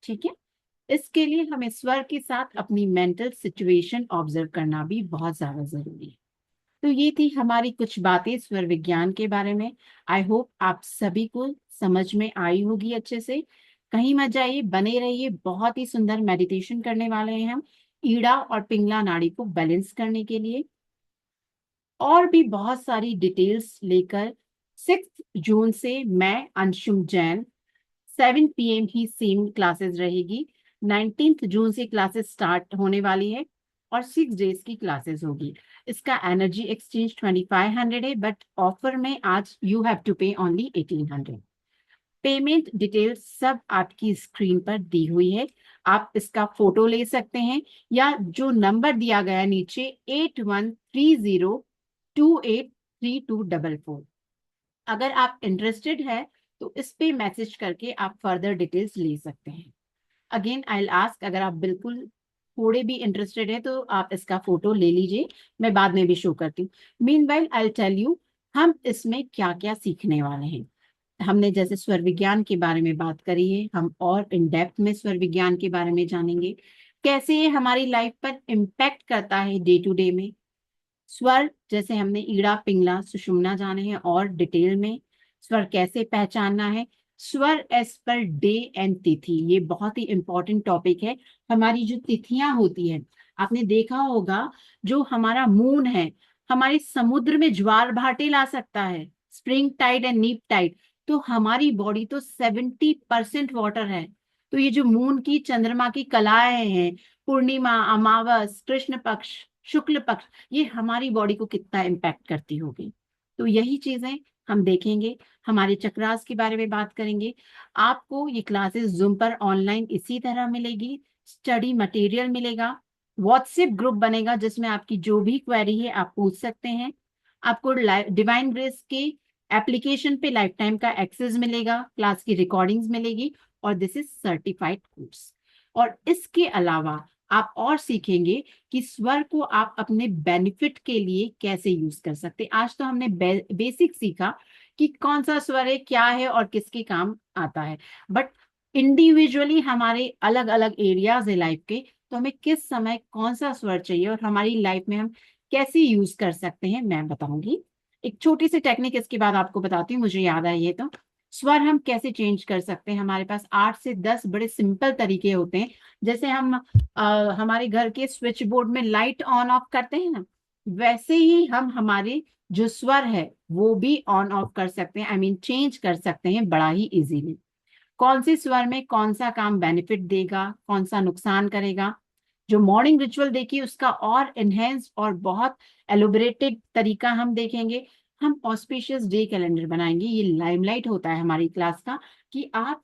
ठीक है, इसके लिए हमें स्वर के साथ अपनी मेंटल सिचुएशन ऑब्जर्व करना भी बहुत ज्यादा जरूरी है। तो ये थी हमारी कुछ बातें स्वर विज्ञान के बारे में। आई होप आप सभी को समझ में आई होगी अच्छे से। कहीं मत जाइए, बने रहिए, बहुत ही सुंदर मेडिटेशन करने वाले हैं हम ईड़ा और पिंगला नाड़ी को बैलेंस करने के लिए, और भी बहुत सारी डिटेल्स लेकर। 6 जून से मैं अंशुम जैन, 7 PM ही सेम क्लासेस रहेगी। 19 जून से क्लासेस स्टार्ट होने वाली है और 6 डेज की क्लासेस होगी। इसका एनर्जी एक्सचेंज 2500 है, बट ऑफर में आज यू हैव टू पे ओनली 1800। पेमेंट डिटेल सब आपकी स्क्रीन पर दी हुई है। आप इसका फोटो ले सकते हैं या जो नंबर दिया गया है नीचे 8130283244, अगर आप इंटरेस्टेड है तो इस पे मैसेज करके आप फर्दर डिटेल्स ले सकते हैं। अगेन आई विल आस्क, अगर आप बिल्कुल थोड़े भी इंटरेस्टेड है तो आप इसका फोटो ले लीजिए, मैं बाद में भी शो करती हूँ। Meanwhile I will tell you हम इसमें क्या क्या सीखने वाले हैं। हमने जैसे स्वर विज्ञान के बारे में बात करी है, हम और इन डेप्थ में स्वर विज्ञान के बारे में जानेंगे, कैसे ये हमारी लाइफ पर इम्पैक्ट करता है डे टू डे में। स्वर जैसे हमने ईड़ा पिंगला सुषुम्ना जाने हैं और डिटेल में, स्वर कैसे पहचानना है, स्वर एस पर डे एंड तिथि, ये बहुत ही इंपॉर्टेंट टॉपिक है। हमारी जो तिथियां होती है, आपने देखा होगा जो हमारा मून है हमारे समुद्र में ज्वार भाटे ला सकता है, स्प्रिंग टाइड एंड नीप टाइड। तो हमारी बॉडी तो 70% वाटर है। तो ये जो मून की चंद्रमा की कलाएं हैं, पूर्णिमा, अमावस, कृष्ण पक्ष, शुक्ल पक्ष, ये हमारी बॉडी को कितना इम्पैक्ट करती होगी। तो यही चीजें हम देखेंगे, हमारे चक्रास के बारे में बात करेंगे। आपको ये क्लासेस जूम पर ऑनलाइन इसी तरह मिलेगी, स्टडी मटेरियल मिलेगा, व्हाट्सएप ग्रुप बनेगा जिसमें आपकी जो भी क्वेरी है आप पूछ सकते हैं। आपको डिवाइन ग्रेस के एप्लीकेशन पे लाइफ टाइम का एक्सेस मिलेगा, क्लास की रिकॉर्डिंग्स मिलेगी, और दिस इज सर्टिफाइड कोर्स। और इसके अलावा आप और सीखेंगे कि स्वर को आप अपने बेनिफिट के लिए कैसे यूज कर सकते हैं। आज तो हमने बेसिक सीखा कि कौन सा स्वर है, क्या है और किसके काम आता है, बट इंडिविजुअली हमारे अलग अलग एरियाज है लाइफ के, तो हमें किस समय कौन सा स्वर चाहिए और हमारी लाइफ में हम कैसे यूज कर सकते हैं मैं बताऊंगी। एक छोटी सी टेक्निक इसके बाद आपको बताती हूँ, मुझे याद आई है। तो स्वर हम कैसे चेंज कर सकते हैं, हमारे पास 8 से 10 बड़े सिंपल तरीके होते हैं। जैसे हम हमारे घर के स्विच बोर्ड में लाइट ऑन ऑफ करते हैं ना, वैसे ही हम हमारे जो स्वर है वो भी ऑन ऑफ कर सकते हैं, आई मीन चेंज कर सकते हैं बड़ा ही इजीली। कौन से स्वर में कौन सा काम बेनिफिट देगा, कौन सा नुकसान करेगा, जो मॉर्निंग रिचुअल देखिए उसका और एनहेंस और बहुत एलोबरेटेड तरीका हम देखेंगे। हम ऑस्पिशियस डे कैलेंडर बनाएंगे, ये लाइमलाइट होता है हमारी क्लास का कि आप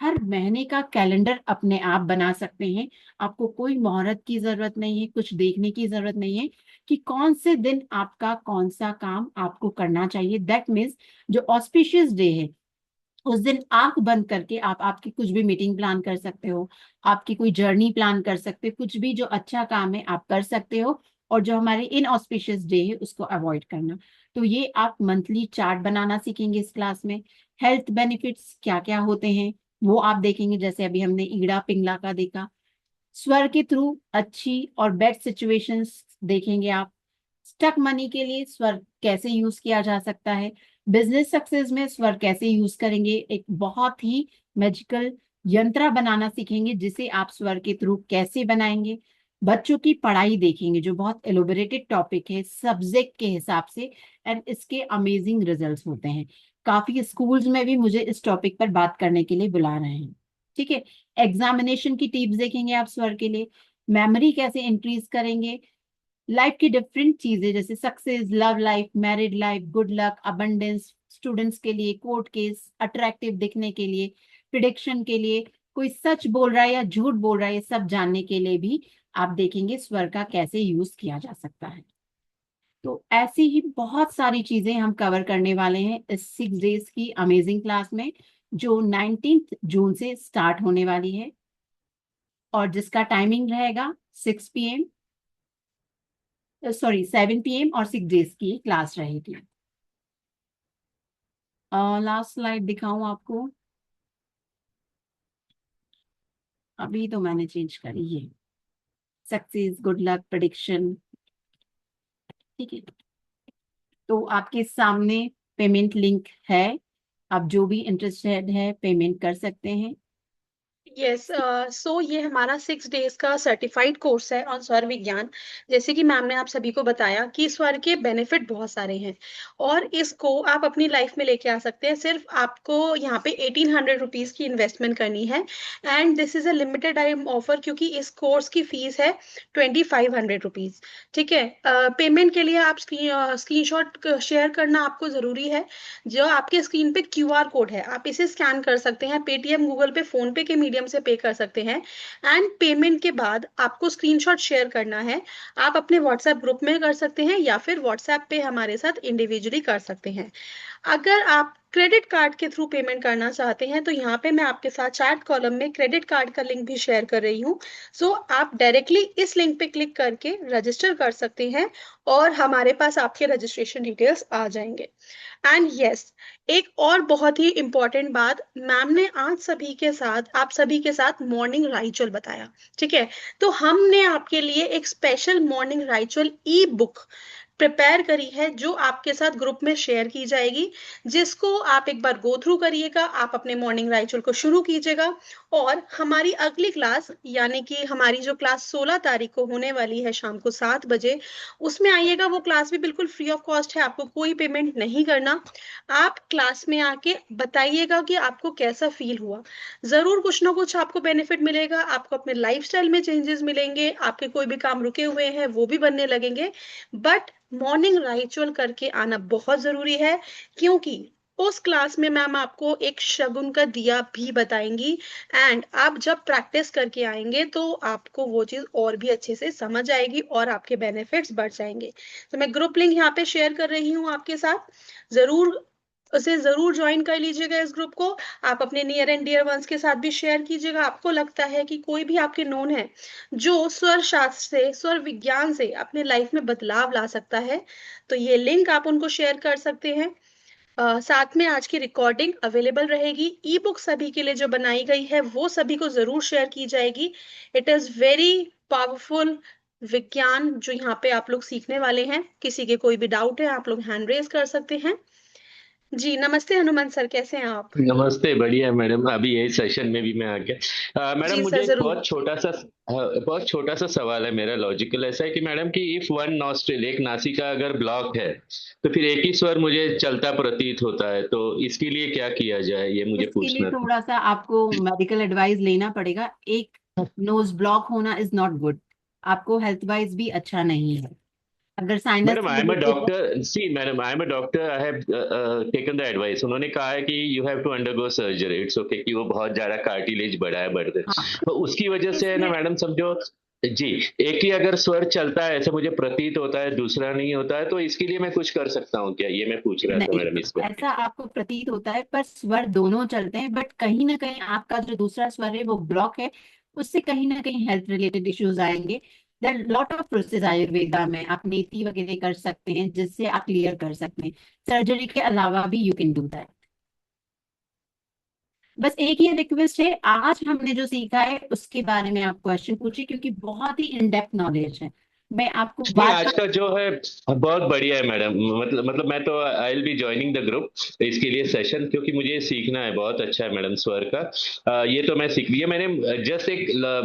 हर महीने का कैलेंडर अपने आप बना सकते हैं। आपको कोई मोहरत की जरूरत नहीं है, कुछ देखने की जरूरत नहीं है कि कौन से दिन आपका कौन सा काम आपको करना चाहिए। दैट मीन्स जो ऑस्पिशियस डे है उस दिन आंख बंद करके आप आपकी कुछ भी मीटिंग प्लान कर सकते हो, आपकी कोई जर्नी प्लान कर सकते हो, कुछ भी जो अच्छा काम है आप कर सकते हो, और जो हमारे इनऑस्पिशियस डे है उसको अवॉइड करना। तो ये आप मंथली चार्ट बनाना सीखेंगे इस क्लास में। हेल्थ बेनिफिट्स क्या क्या होते हैं वो आप देखेंगे, जैसे अभी हमने ईड़ा पिंगला का देखा। स्वर के थ्रू अच्छी और बेड सिचुएशंस देखेंगे आप। स्टक मनी के लिए स्वर कैसे यूज किया जा सकता है, बिजनेस सक्सेस में स्वर कैसे यूज करेंगे, एक बहुत ही मैजिकल यंत्र बनाना सीखेंगे जिसे आप स्वर के थ्रू कैसे बनाएंगे। बच्चों की पढ़ाई देखेंगे जो बहुत एलोबरेटेड टॉपिक है सब्जेक्ट के हिसाब से, एंड इसके अमेजिंग रिजल्ट्स होते हैं। काफी स्कूल्स में भी मुझे इस टॉपिक पर बात करने के लिए बुला रहे हैं। ठीक है, एग्जामिनेशन की टिप्स देखेंगे आप स्वर के लिए, मेमोरी कैसे इंक्रीज करेंगे, लाइफ की डिफरेंट चीजें जैसे success, love life, married life, good luck, abundance, students के लिए, कोर्ट केस, अट्रैक्टिव दिखने के लिए, प्रिडिक्शन के लिए, कोई सच बोल रहा है या झूठ बोल रहा है, ये सब जानने के लिए भी आप देखेंगे स्वर का कैसे यूज किया जा सकता है। तो ऐसी ही बहुत सारी चीजें हम कवर करने वाले हैं इस 6 डेज की अमेजिंग क्लास में, जो 19 जून से स्टार्ट होने वाली है, और जिसका टाइमिंग रहेगा 6 PM, सॉरी 7 PM, और 6 डेज की क्लास रहेगी। लास्ट स्लाइड दिखाऊं आपको, अभी तो मैंने चेंज करी है, सक्सेस, गुड लक, प्रेडिक्शन। ठीक है, तो आपके सामने पेमेंट लिंक है, आप जो भी इंटरेस्टेड है पेमेंट कर सकते हैं। यस। सो ये हमारा 6 डेज का सर्टिफाइड कोर्स है ऑन स्वर विज्ञान। जैसे कि मैम ने आप सभी को बताया कि स्वर के बेनिफिट बहुत सारे हैं और इसको आप अपनी लाइफ में लेके आ सकते हैं। सिर्फ आपको यहाँ पे 1800 रुपीज की इन्वेस्टमेंट करनी है and this is a limited time offer, क्योंकि इस कोर्स की फीस है 2500 रुपीज। ठीक है। पेमेंट के लिए आप स्क्रीनशॉट शेयर करना आपको जरूरी है। जो आपके स्क्रीन पे क्यूआर कोड है आप इसे स्कैन कर सकते हैं, पेटीएम, गूगल पे, फोन पे के मीडियम से पे कर सकते हैं। एंड पेमेंट के बाद आपको स्क्रीनशॉट शेयर करना है। आप अपने व्हाट्सएप ग्रुप में कर सकते हैं या फिर व्हाट्सएप पे हमारे साथ इंडिविजुअली कर सकते हैं। अगर आप क्रेडिट कार्ड के थ्रू पेमेंट करना चाहते हैं तो यहाँ पे मैं आपके साथ चैट कॉलम में क्रेडिट कार्ड का लिंक भी शेयर कर रही हूँ। सो आप डायरेक्टली इस लिंक पे क्लिक करके रजिस्टर कर सकते हैं और हमारे पास आपके रजिस्ट्रेशन डिटेल्स आ जाएंगे। एंड यस, एक और बहुत ही इंपॉर्टेंट बात, मैम ने आज सभी के साथ, आप सभी के साथ मॉर्निंग राइचुअल बताया। ठीक है। तो हमने आपके लिए एक special morning ritual e book prepare करी है जो आपके साथ ग्रुप में शेयर की जाएगी, जिसको आप एक बार गो थ्रू करिएगा, आप अपने मॉर्निंग राइचुअल को शुरू कीजिएगा। और हमारी अगली क्लास, यानी कि हमारी जो क्लास 16 तारीख को होने वाली है शाम को 7 बजे, उसमें आइएगा। वो क्लास भी बिल्कुल फ्री ऑफ कॉस्ट है, आपको कोई पेमेंट नहीं करना। आप क्लास में आके बताइएगा कि आपको कैसा फील हुआ। जरूर कुछ ना कुछ आपको बेनिफिट मिलेगा, आपको अपने लाइफस्टाइल में चेंजेस मिलेंगे, आपके कोई भी काम रुके हुए हैं वो भी बनने लगेंगे। बट मॉर्निंग राइचुअल करके आना बहुत जरूरी है, क्योंकि उस क्लास में मैम आपको एक शगुन का दिया भी बताएंगी। एंड आप जब प्रैक्टिस करके आएंगे तो आपको वो चीज और भी अच्छे से समझ आएगी और आपके बेनिफिट्स बढ़ जाएंगे। तो मैं ग्रुप लिंक यहाँ पे शेयर कर रही हूँ आपके साथ, जरूर उसे जरूर ज्वाइन कर लीजिएगा इस ग्रुप को। आप अपने नियर एंड डियर वंस के साथ भी शेयर कीजिएगा। आपको लगता है कि कोई भी आपके नोन है जो स्वर शास्त्र से, स्वर विज्ञान से अपने लाइफ में बदलाव ला सकता है, तो ये लिंक आप उनको शेयर कर सकते हैं। साथ में आज की रिकॉर्डिंग अवेलेबल रहेगी, ई बुक सभी के लिए जो बनाई गई है वो सभी को जरूर शेयर की जाएगी। इट इज वेरी पावरफुल विज्ञान जो यहाँ पे आप लोग सीखने वाले हैं। किसी के कोई भी डाउट है आप लोग हैंड रेज कर सकते हैं। जी नमस्ते हनुमान सर, कैसे हैं आप? नमस्ते, बढ़िया है मैडम। अभी यही सेशन में भी मैं आ गया। मैडम जी मुझे सर एक जरूर। बहुत छोटा सा सवाल है। मेरा लॉजिकल ऐसा है कि मैडम कि इफ वन नॉस्ट्रिल, एक नासिका अगर ब्लॉक है तो फिर एक ही स्वर मुझे चलता प्रतीत होता है, तो इसके लिए क्या किया जाए, ये मुझे इसके लिए पूछना था। थोड़ा सा आपको मेडिकल एडवाइस लेना पड़ेगा। एक नोज ब्लॉक होना इज नॉट गुड, आपको हेल्थ वाइज भी अच्छा नहीं है। अगर sinus madam I am a related. Doctor, see madam I am a doctor, I have taken the advice. उन्होंने कहा है कि you have to undergo surgery, it's okay, कि वो बहुत ज्यादा कार्टिलेज बढ़ा है, बढ़ गए, हाँ, तो उसकी वजह से है ना इसमें मैडम, समझो। जी, एक ही अगर स्वर चलता है ऐसा मुझे प्रतीत होता है, दूसरा नहीं होता है, तो इसके लिए मैं कुछ कर सकता हूँ क्या, ये मैं पूछ रहा था नहीं, मैडम इस पे। ऐसा आपको प्रतीत होता है पर स्वर दोनों चलते हैं, बट कहीं ना कहीं आपका जो दूसरा स्वर है वो ब्लॉक है। उससे कहीं ना कहीं हेल्थ रिलेटेड इश्यूज आएंगे। There lot of process Ayurveda में आप नीति वगैरह कर सकते हैं जिससे आप क्लियर कर सकते हैं। सर्जरी के अलावा भी यू कैन डू दैट। बस एक ही रिक्वेस्ट है, आज हमने जो सीखा है उसके बारे में आप क्वेश्चन पूछिए, क्योंकि बहुत ही इन डेप्थ नॉलेज है। मैं आपको नहीं, बार आज बार। का जो है बहुत बढ़िया है मैडम। मतलब मैं तो I will be joining the group इसके लिए सेशन, क्योंकि मुझे सीखना है। बहुत अच्छा है मैडम स्वर का। ये तो मैं सीख लिया मैंने। जस्ट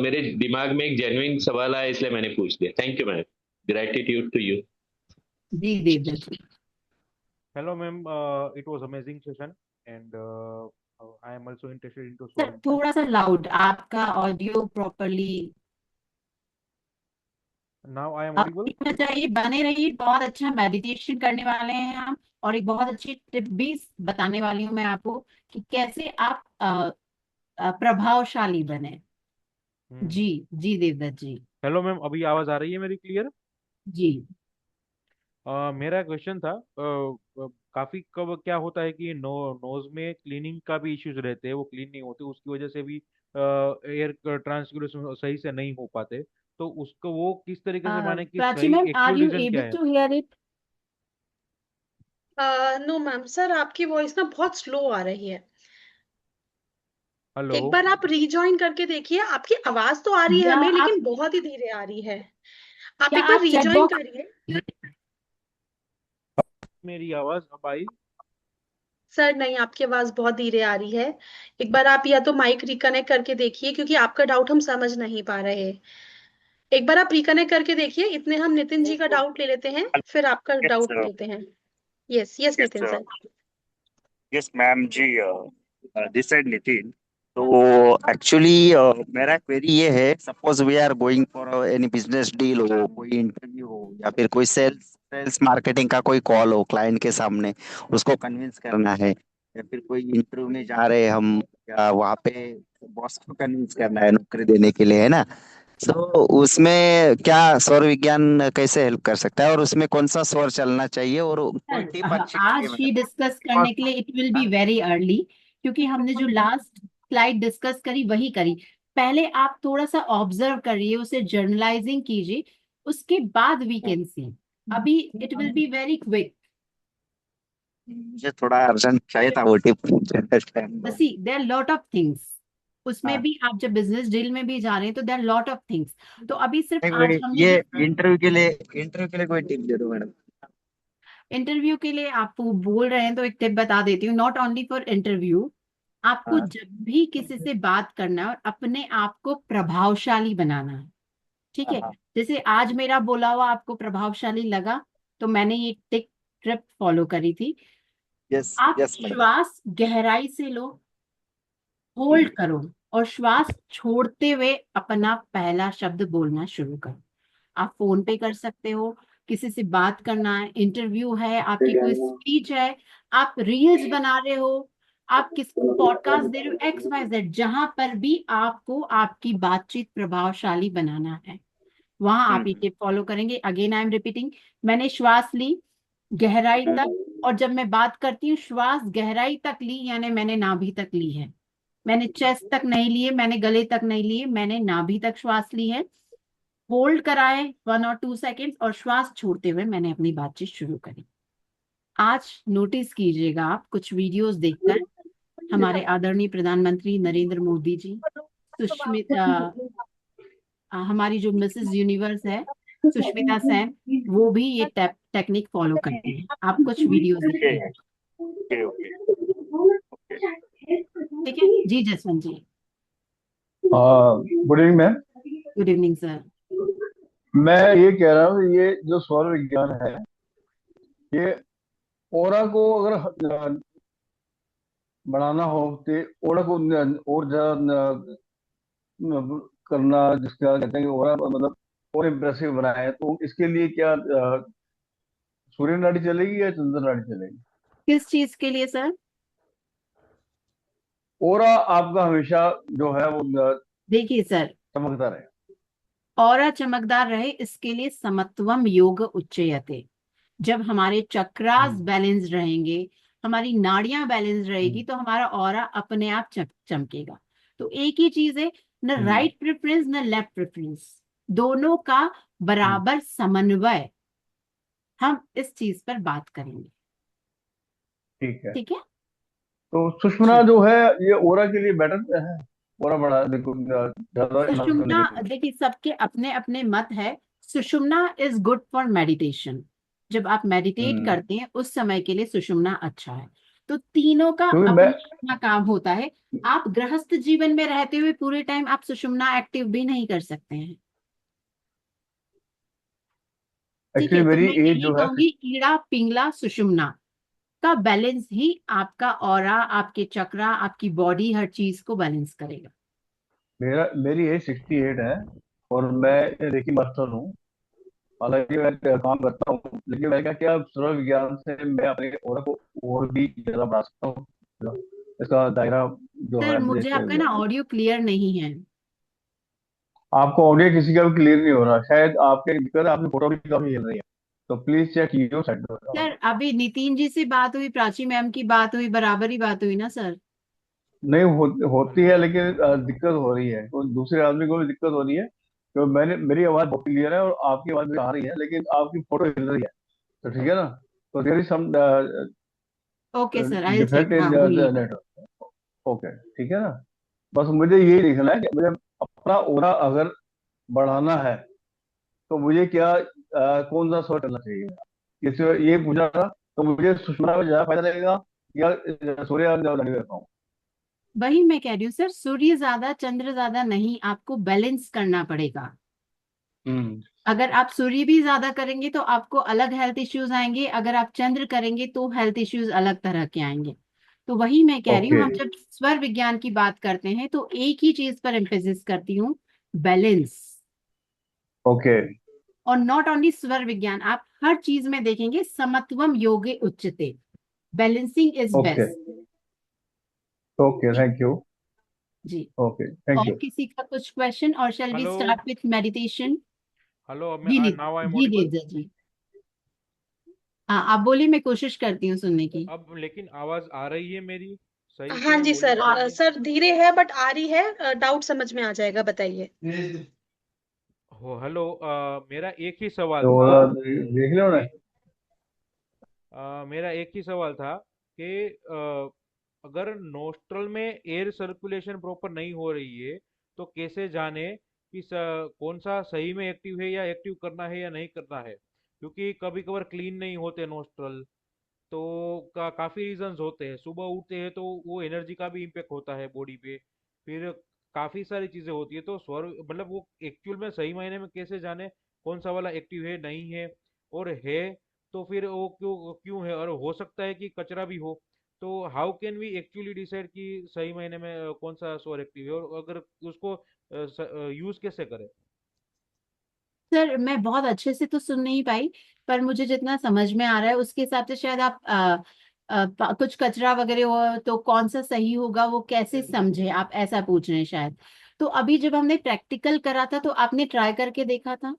मेरे दिमाग में एक जेन्युइन सवाल आया, इसलिए मैंने पूछ लिया। Thank you ma'am, gratitude to you. जी Devdutt ji. Hello, ma'am. It was amazing session, and I am also interested into sir Swavidyan. थोड़ा सा लाउड, आपका audio properly Now I am आप audible. सीखना चाहिए। बने रहिए, बहुत अच्छा मेडिटेशन करने वाले हैं हम। और एक बहुत अच्छी टिप भी बताने वाली हूँ मैं आपको कि कैसे आप प्रभावशाली बने। हम्म. जी। जी देवदत्त जी। हेलो मैम, अभी आवाज आ रही है मेरी क्लियर? जी। मेरा क्वेश्चन था, काफी कब क्या होता है कि नोज में क्लीनिंग का भी इश्यूज रहते हैं, वो क्लीन नहीं होते, उसकी वजह से भी एयर ट्रांसप्यूरेशन सही से नहीं हो पाते। तो उसको वो किस तरीके से माने कि प्राची सही ma'am, are actual you reason क्या एबल है? To hear it? No ma'am, sir आपकी वॉइस ना बहुत स्लो आ रही है। हेलो। एक बार आप रीजॉइन करके देखिए, आपकी आवाज तो आ रही है या हमें आप लेकिन बहुत ही धीरे आ रही है। आप क्या एक बार आप चैट रीजॉइन बॉक्स। करिए। मेरी आवाज अब आई? सर नहीं, आपकी आवाज बहुत धीरे आ रही है। एक बार आप या तो माइक रिकनेक्ट करके देखिए, क्योंकि आपका डाउट हम समझ नहीं पा रहे। एक बार आप रिकनेक्ट करके देखिए। इतने हम नितिन जी का डाउट ले लेते हैं, फिर आपका यस डाउट लेते हैं। Yes yes yes Nitin sir. Yes ma'am ji, this side Nitin. तो एक्चुअली मेरा क्वेरी ये है, suppose we are going for any business deal हो, कोई इंटरव्यू हो, या फिर कोई सेल्स सेल्स मार्केटिंग का कोई कॉल हो क्लाइंट के सामने, उसको कन्विंस करना है, या फिर कोई इंटरव्यू में जा रहे हैं हम, या वहाँ पे बॉस को कन्विंस करना है नौकरी देने के लिए, है ना। तो उसमें क्या सौर विज्ञान कैसे हेल्प कर सकता है, और उसमें कौन सा सौर चलना चाहिए, और कोई टिप अच्छी लगी आज ही मतलब। डिस्कस करने के लिए it will be very early, क्योंकि हमने जो लास्ट स्लाइड डिस्कस करी वही करी। पहले आप थोड़ा सा ऑब्जर्व करिए, उसे जर्नलाइजिंग कीजिए, उसके बाद वी कैन सी। अभी it will be very quick. मुझे थोड़ा अर्जेंट चाहिए था वो tip. See there lot of things, उसमें हाँ, भी आप जब बिजनेस डील में भी जा रहे हैं तो देयर लॉट ऑफ थिंग्स। तो अभी सिर्फ नहीं, आज हमने ये जो इंटरव्यू के लिए कोई टिप दे दो मैडम। इंटरव्यू के लिए आप बोल रहे हैं तो एक टिप बता देती हूँ, नॉट ओनली फॉर इंटरव्यू। आपको हाँ जब भी किसी से बात करना है और अपने आप को प्रभावशाली बनाना है, ठीक है। हाँ। जैसे आज मेरा बोला हुआ आपको प्रभावशाली लगा, तो मैंने ये टिक ट्रिप फॉलो करी थी। यस आप यस मैडम। श्वास गहराई से लो, होल्ड करो, और श्वास छोड़ते हुए अपना पहला शब्द बोलना शुरू करो। आप फोन पे कर सकते हो, किसी से बात करना है, इंटरव्यू है, आपकी कोई स्पीच है, आप रील्स बना रहे हो, आप किसको पॉडकास्ट दे रहे हो, एक्स वाई जेड, जहां पर भी आपको आपकी बातचीत प्रभावशाली बनाना है, वहां आप ये हम्म टिप फॉलो करेंगे। अगेन आई एम रिपीटिंग, मैंने श्वास ली गहराई तक, और जब मैं बात करती हूँ श्वास गहराई तक ली, यानी मैंने नाभि तक ली है। मैंने चेस्ट तक नहीं लिए, मैंने गले तक नहीं लिए, मैंने नाभि तक श्वास ली है। होल्ड कराए 1 और 2 सेकेंड्स, और श्वास छोड़ते हुए मैंने अपनी बातचीत शुरू करी। आज नोटिस कीजिएगा, आप कुछ वीडियोस देखकर हमारे आदरणीय प्रधानमंत्री नरेंद्र मोदी जी, सुष्मिता, हमारी जो मिसेस यूनिवर्स है सुष्मिता सेन, वो भी ये टेक्निक फॉलो करती है। आप कुछ वीडियोस ओके देखिए। Okay okay okay. ठीक है जी, जसवंत जी। Good evening ma'am. Good evening sir. मैं ये कह रहा हूँ, ये जो सौर विज्ञान है, ये ओरा को अगर बढ़ाना हो तो ओरा को और ज्यादा करना, जिसका कहते हैं कि ओरा मतलब और इम्प्रेसिव बनाए, तो इसके लिए क्या सूर्य नाड़ी चलेगी या चंद्र नाड़ी चलेगी? किस चीज के लिए सर? ओरा आपका हमेशा जो है वो देखिए सर, चमकता रहे। ऑरा चमकदार रहे, इसके लिए समत्वम योग उच्चयते। जब हमारे चक्रास हम्म, बैलेंस रहेंगे, हमारी नाड़ियां बैलेंस रहेगी, हम्म, तो हमारा ऑरा अपने आप चमकेगा। तो एक ही चीज है, न हम्म, राइट प्रेफरेंस न लेफ्ट प्रेफरेंस, दोनों का हम्म, बराबर समन्वय, हम इस चीज पर बात करेंगे। ठीक है। ठीक है तो सुषमना जी। जो है, ये ओरा के लिए बेटर है, ओरा बढ़ा देखो ज्यादा इन्हांस करने सुषुम्ना, के लिए। देखिए सबके अपने अपने मत है। सुषुम्ना इज गुड फॉर मेडिटेशन। जब आप मेडिटेट हम्म, करते हैं उस समय के लिए सुषुम्ना अच्छा है। तो तीनों का क्योंकि मैं अपना अपना काम होता है। आप गृहस्थ जीवन में रहते हुए पूरे टाइम आप सुषुम्ना एक्टिव भी नहीं कर सकते हैं। ठीक एक्चुअली है, तो मेरी मैं एज यही जो है, कहूंगी, ईड़ा पिंगला सुषुम्ना का बैलेंस ही आपका ऑरा, आपके चक्रा, आपकी बॉडी, हर चीज को बैलेंस करेगा। मेरी एज 68 है, और मैं रेकी मास्टर हूँ। हालांकि मैं काम करता हूँ, लेकिन मैं क्या क्या सर्व विज्ञान से मैं अपने ओरा को और भी ज्यादा बढ़ा सकता हूँ, इसका दायरा जो सर है मुझे देखते आपका हुए। ना ऑडियो क्लियर नहीं है। आपको ऑडियो किसी का भी क्लियर नहीं हो रहा, शायद आपके दिक्कत है, आपकी फोटो भी काफी हिल रही है, तो प्लीज चेक कीजिए साइड में। सर अभी नितिन जी से बात हुई, प्राची मैम की बात हुई, बराबर ही बात हुई ना सर? नहीं होती है, लेकिन दिक्कत हो रही है, तो दूसरे आदमी को भी दिक्कत हो रही है। तो मेरी आवाज बहुत क्लियर है, और आपकी आवाज भी आ रही है, लेकिन आपकी फोटो हिल रही है, तो ठीक है ना। तो there is some okay sir, I will check. Different in हाँ द बोलिए। नेटवर्क। ओके, ठीक है ना। बस मुझे यही देखना है कि मुझे अपना ओरा अगर बढ़ाना है, तो मुझे क्या कौन सा शॉट करना चाहिए, ये पूछा था। तो मुझे सुषमा में ज्यादा फायदा लगेगा, या सूर्य नहीं रहता हूँ? वही मैं कह रही हूँ सर, सूर्य ज्यादा चंद्र ज्यादा नहीं, आपको बैलेंस करना पड़ेगा। हम्म। अगर आप सूर्य भी ज्यादा करेंगे तो आपको अलग हेल्थ इश्यूज आएंगे, अगर आप चंद्र करेंगे तो हेल्थ इश्यूज अलग तरह के आएंगे। तो वही मैं कह रही हूँ, ओके। हम जब स्वर विज्ञान की बात करते हैं तो एक ही चीज पर एम्फेसिस करती हूँ, बैलेंस। ओके। और नॉट ओनली स्वर विज्ञान, आप हर चीज में देखेंगे समत्वम योगे उच्यते, balancing is okay. Best. Okay, thank you. जी। ओके, थैंक और यू। किसी का कुछ क्वेश्चन, और shall we hello. Start with meditation? Hello, जी नाउ आई एम जी ऑडिबल? जी जी। हाँ आप बोलिए, मैं कोशिश करती हूँ सुनने की। अब लेकिन आवाज आ रही है मेरी सही हाँ से? जी वॉल्यूम सर, सही है? सर धीरे है बट आ रही है, डाउट समझ में आ जाएगा, बताइए। हो हेलो, मेरा एक ही सवाल तो था देख लो ना। कि मेरा एक ही सवाल था कि अगर नोस्ट्रल में एयर सर्कुलेशन प्रॉपर नहीं हो रही है तो कैसे जाने कि कौन सा सही में एक्टिव है या एक्टिव करना है या नहीं करना है? क्योंकि कभी कभार क्लीन नहीं होते नोस्ट्रल, तो काफी रीजंस होते हैं। सुबह उठते हैं तो वो एनर्जी का भी इम्पेक्ट होता है बॉडी पे, फिर काफी सारी चीजें होती है। तो स्वर मतलब वो एक्चुअल में सही मायने में कैसे जाने कौन सा वाला एक्टिव है नहीं है, और है तो फिर वो क्यों क्यों है, और हो सकता है कि कचरा भी हो। तो how can we actually decide कि सही मायने में कौन सा स्वर एक्टिव है, और अगर उसको यूज कैसे करें? सर मैं बहुत अच्छे से तो सुन नहीं पाई, पर मुझे जितना समझ में आ रहा है उसके हिसाब से शायद आप कुछ कचरा वगैरह हो तो कौन सा सही होगा वो कैसे समझे, आप ऐसा पूछ रहे हैं शायद। तो अभी जब हमने प्रैक्टिकल करा था तो आपने ट्राई करके देखा था,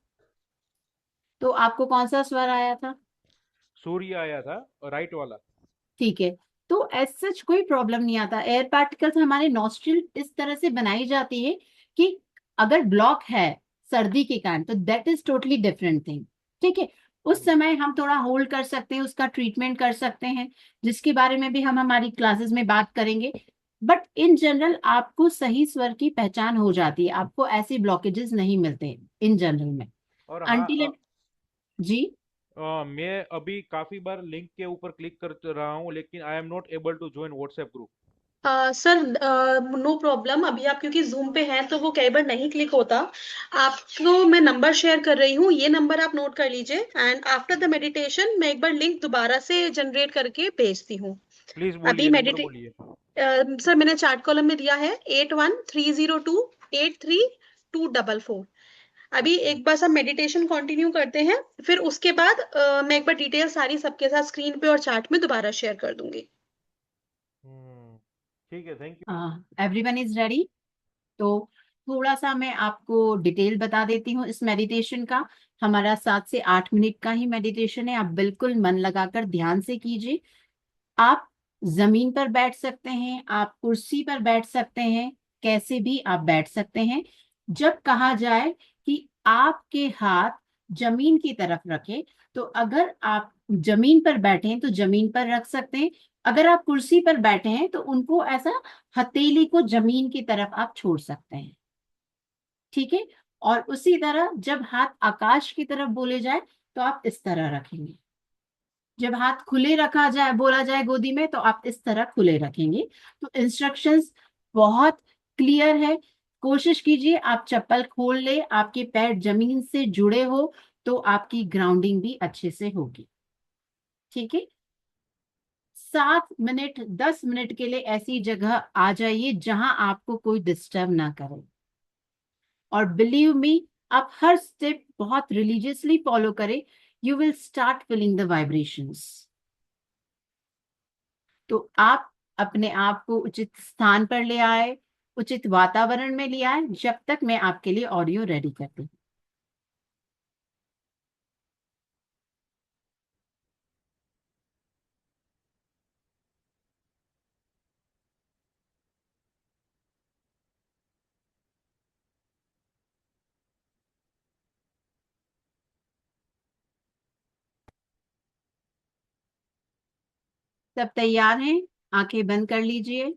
तो आपको कौन सा स्वर आया था? सूर्य आया था, राइट वाला। ठीक है। तो एज सच कोई प्रॉब्लम नहीं आता, एयर पार्टिकल्स हमारे नॉस्ट्रिल इस तरह से बनाई जाती है कि अगर ब्लॉक है सर्दी के कारण तो that is totally different thing. ठीक है, उस हम्म। समय हम थोड़ा होल्ड कर सकते हैं, उसका ट्रीटमेंट कर सकते हैं, जिसके बारे में भी हम हमारी क्लासेस में बात करेंगे। बट इन जनरल आपको सही स्वर की पहचान हो जाती है, आपको ऐसे ब्लॉकेजेस नहीं मिलते इन जनरल में। और हाँ, अनटिल जी। मैं अभी काफी बार लिंक के ऊपर क्लिक कर रहा हूँ, लेकिन I am not able to join WhatsApp group. Sir no problem, अभी आप क्योंकि जूम पे हैं तो वो कई बार नहीं क्लिक होता। आपको मैं नंबर शेयर कर रही हूँ, ये नंबर आप नोट कर लीजिए, एंड आफ्टर द मेडिटेशन मैं एक बार लिंक दोबारा से जनरेट करके भेजती हूँ। प्लीज अभी बोलिए, नंबर मेडिटे बोलिए। सर मैंने चैट कॉलम में दिया है 8130283244। अभी ओके। एक बार सब मेडिटेशन कंटिन्यू करते हैं, फिर उसके बाद मैं एक बार डिटेल सारी सबके साथ स्क्रीन पे और चैट में दोबारा शेयर कर दूंगी। हम्म। ठीक है, thank you. Everyone is ready? तो थोड़ा सा मैं आपको डिटेल बता देती हूँ इस मेडिटेशन का। हमारा 7 से 8 मिनट का ही मेडिटेशन है, आप बिल्कुल मन लगाकर ध्यान से कीजिए। आप जमीन पर बैठ सकते हैं, आप कुर्सी पर बैठ सकते हैं, कैसे भी आप बैठ सकते हैं। जब कहा जाए कि आपके हाथ जमीन की तरफ रखें, तो अगर आप जमीन पर बैठे हैं तो जमीन पर रख सकते हैं, अगर आप कुर्सी पर बैठे हैं तो उनको ऐसा हथेली को जमीन की तरफ आप छोड़ सकते हैं। ठीक है। और उसी तरह जब हाथ आकाश की तरफ बोले जाए तो आप इस तरह रखेंगे, जब हाथ खुले रखा जाए बोला जाए गोदी में तो आप इस तरह खुले रखेंगे। तो इंस्ट्रक्शंस बहुत क्लियर है। कोशिश कीजिए आप चप्पल खोल ले, आपके पैर जमीन से जुड़े हो, तो आपकी ग्राउंडिंग भी अच्छे से होगी। ठीक है। 7 मिनट 10 मिनट के लिए ऐसी जगह आ जाइए जहां आपको कोई डिस्टर्ब ना करे। और बिलीव मी, आप हर स्टेप बहुत रिलीजियसली फॉलो करें, you will start feeling the vibrations. तो आप अपने आप को उचित स्थान पर ले आए, उचित वातावरण में ले आए, जब तक मैं आपके लिए ऑडियो रेडी करती हूँ। सब तैयार हैं? आंखें बंद कर लीजिए।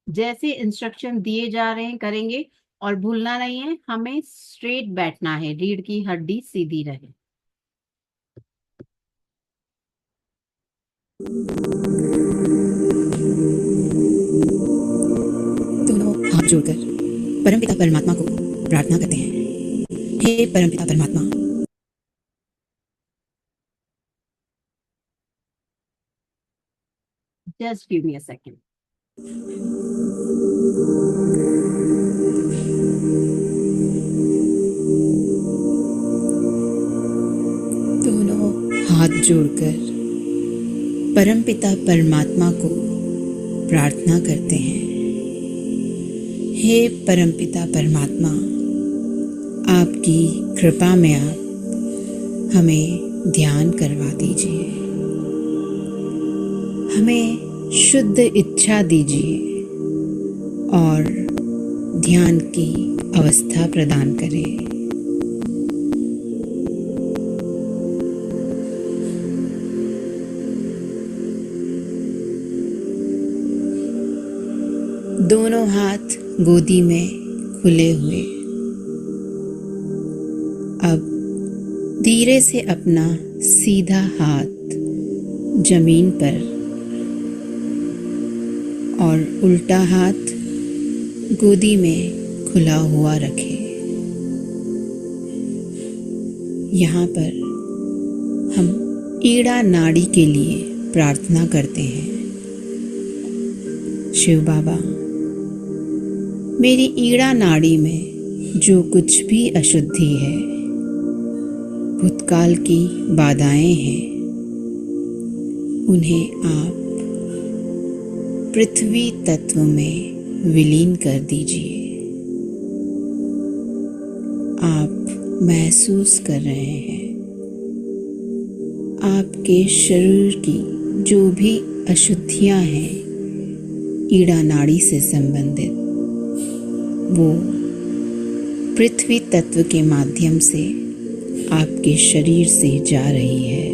जैसे इंस्ट्रक्शन दिए जा रहे हैं करेंगे। और भूलना नहीं है, हमें स्ट्रेट बैठना है, रीढ़ की हड्डी सीधी रहे। जोड़कर परमपिता परमात्मा को प्रार्थना करते हैं। हे परमपिता परमात्मा, Just give me a second. दोनों हाथ जोड़कर परमपिता परमात्मा को प्रार्थना करते हैं। हे परमपिता परमात्मा, आपकी कृपा में आप हमें ध्यान करवा दीजिए, हमें शुद्ध इच्छा दीजिए और ध्यान की अवस्था प्रदान करें। दोनों हाथ गोदी में खुले हुए। अब धीरे से अपना सीधा हाथ जमीन पर और उल्टा हाथ गोदी में खुला हुआ रखें। यहाँ पर हम ईड़ा नाड़ी के लिए प्रार्थना करते हैं। शिव बाबा, मेरी ईड़ा नाड़ी में जो कुछ भी अशुद्धि है, भूतकाल की बाधाएं हैं, उन्हें आप पृथ्वी तत्व में विलीन कर दीजिए। आप महसूस कर रहे हैं आपके शरीर की जो भी अशुद्धियां हैं ईड़ा नाड़ी से संबंधित, वो पृथ्वी तत्व के माध्यम से आपके शरीर से जा रही है।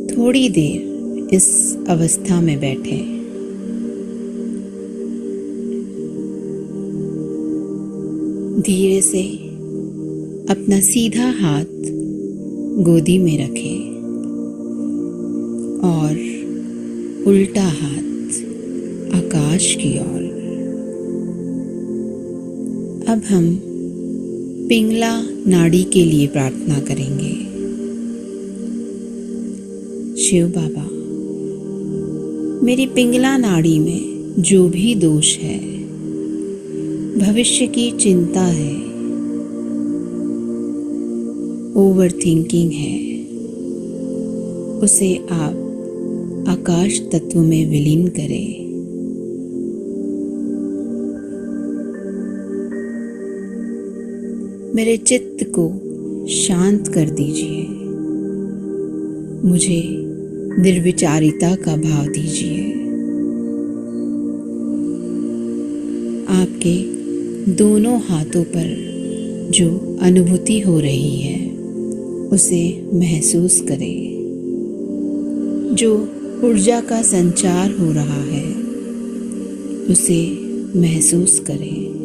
थोड़ी देर इस अवस्था में बैठें। धीरे से अपना सीधा हाथ गोदी में रखें और उल्टा हाथ आकाश की ओर। अब हम पिंगला नाड़ी के लिए प्रार्थना करेंगे। शिव बाबा, मेरी पिंगला नाड़ी में जो भी दोष है, भविष्य की चिंता है, ओवर थिंकिंग है, उसे आप आकाश तत्व में विलीन करें। मेरे चित्त को शांत कर दीजिए। मुझे निर्विचारिता का भाव दीजिए। आपके दोनों हाथों पर जो अनुभूति हो रही है उसे महसूस करें। जो ऊर्जा का संचार हो रहा है उसे महसूस करें।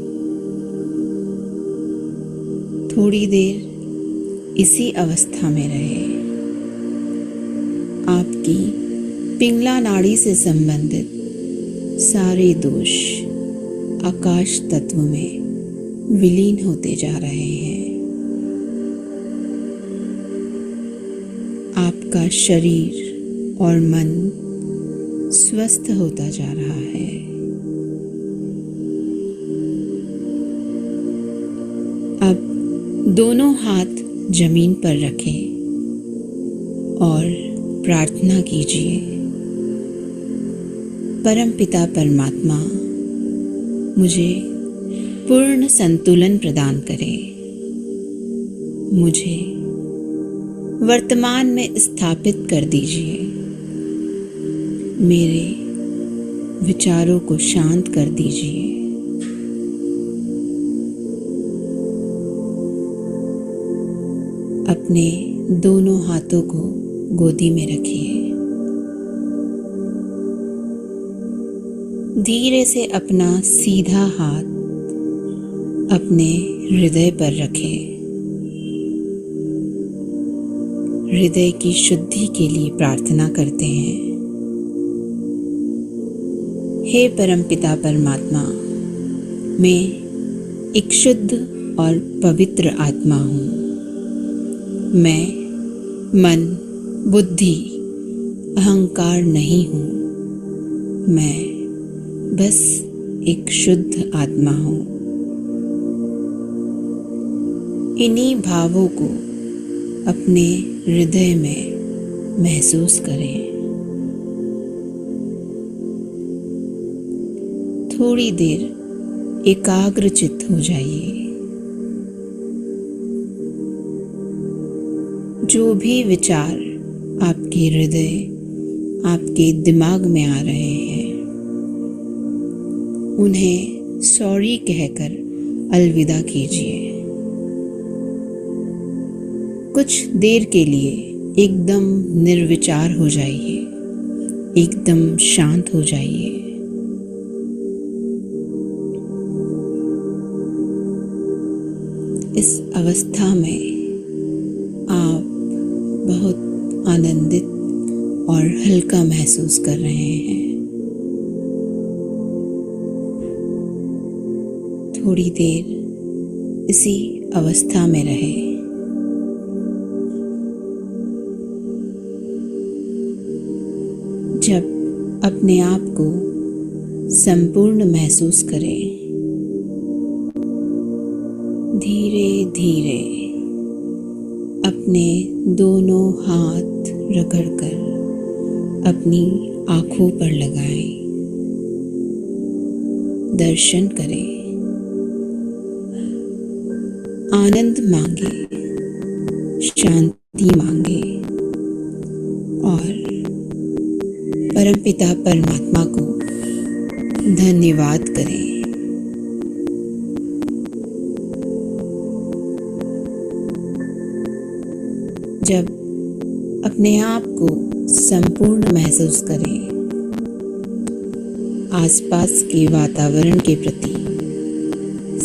थोड़ी देर इसी अवस्था में रहे। आपकी पिंगला नाड़ी से संबंधित सारे दोष आकाश तत्व में विलीन होते जा रहे हैं। आपका शरीर और मन स्वस्थ होता जा रहा है। अब दोनों हाथ जमीन पर रखें और प्रार्थना कीजिए। परमपिता परमात्मा मुझे पूर्ण संतुलन प्रदान करें। मुझे वर्तमान में स्थापित कर दीजिए। मेरे विचारों को शांत कर दीजिए। अपने दोनों हाथों को गोदी में रखिए। धीरे से अपना सीधा हाथ अपने हृदय पर रखें। हृदय की शुद्धि के लिए प्रार्थना करते हैं। हे परमपिता परमात्मा, मैं एक शुद्ध और पवित्र आत्मा हूँ। मैं मन, बुद्धि, अहंकार नहीं हूँ। मैं बस एक शुद्ध आत्मा हूँ। इन्हीं भावों को अपने हृदय में महसूस करें। थोड़ी देर एकाग्रचित्त हो जाइए। जो भी विचार आपके हृदय, आपके दिमाग में आ रहे हैं, उन्हें सॉरी कहकर अलविदा कीजिए। कुछ देर के लिए एकदम निर्विचार हो जाइए, एकदम शांत हो जाइए। इस अवस्था में आप बहुत आनंदित और हल्का महसूस कर रहे हैं। थोड़ी देर इसी अवस्था में रहें। जब अपने आप को संपूर्ण महसूस करें, धीरे धीरे अपने दोनों हाथ रगड़कर अपनी आंखों पर लगाएं। दर्शन करें, आनंद मांगे, शांति मांगे और परमपिता परमात्मा को धन्यवाद करें। जब अपने आप को संपूर्ण महसूस करें, आसपास के वातावरण के प्रति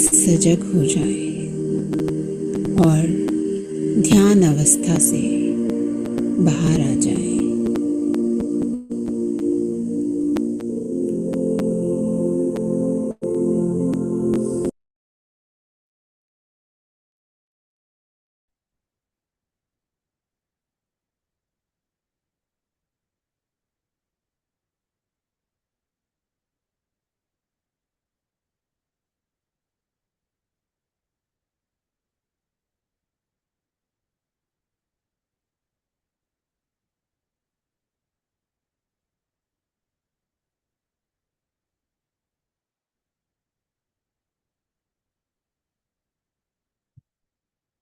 सजग हो जाएं और ध्यान अवस्था से बाहर आ जाएं।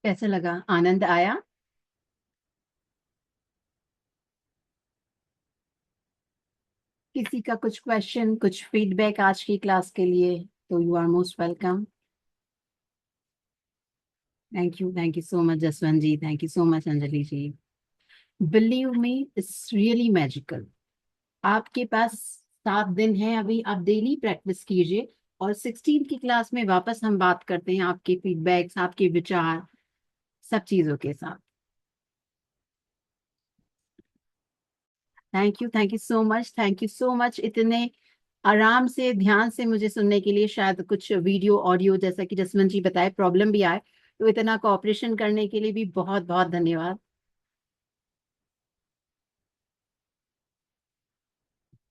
कैसा लगा? आनंद आया? किसी का कुछ क्वेश्चन, कुछ फीडबैक आज की क्लास के लिए, तो you are most welcome. Thank you so much Jaswant ji, thank you so much Anjali ji. Believe me, it's really magical. आपके पास 7 दिन है अभी, आप डेली प्रैक्टिस कीजिए और 16 की क्लास में वापस हम बात करते हैं आपके फीडबैक्स, आपके विचार, सब चीजों के साथ। Thank you so much, thank you so much. इतने आराम से, ध्यान से मुझे सुनने के लिए। शायद कुछ वीडियो ऑडियो, जैसा कि जसवंत जी बताए, प्रॉब्लम भी आए, तो इतना कोऑपरेशन करने के लिए भी बहुत बहुत धन्यवाद।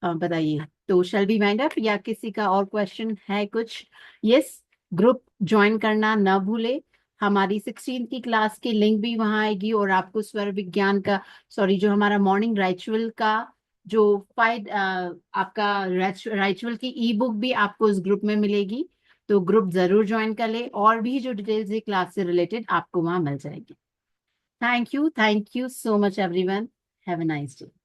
बताइए, तो शैल बी वाइंड अप या किसी का और क्वेश्चन है कुछ? यस, ग्रुप ज्वाइन करना ना भूले। हमारी 16 की क्लास की लिंक भी वहां आएगी और आपको स्वर विज्ञान का, सॉरी, जो हमारा मॉर्निंग राइचुअल का जो आपका राइचुअल की ई बुक भी आपको इस ग्रुप में मिलेगी। तो ग्रुप जरूर ज्वाइन कर ले और भी जो डिटेल्स है क्लास से रिलेटेड आपको वहां मिल जाएगी। Thank you so much everyone. Have a nice day.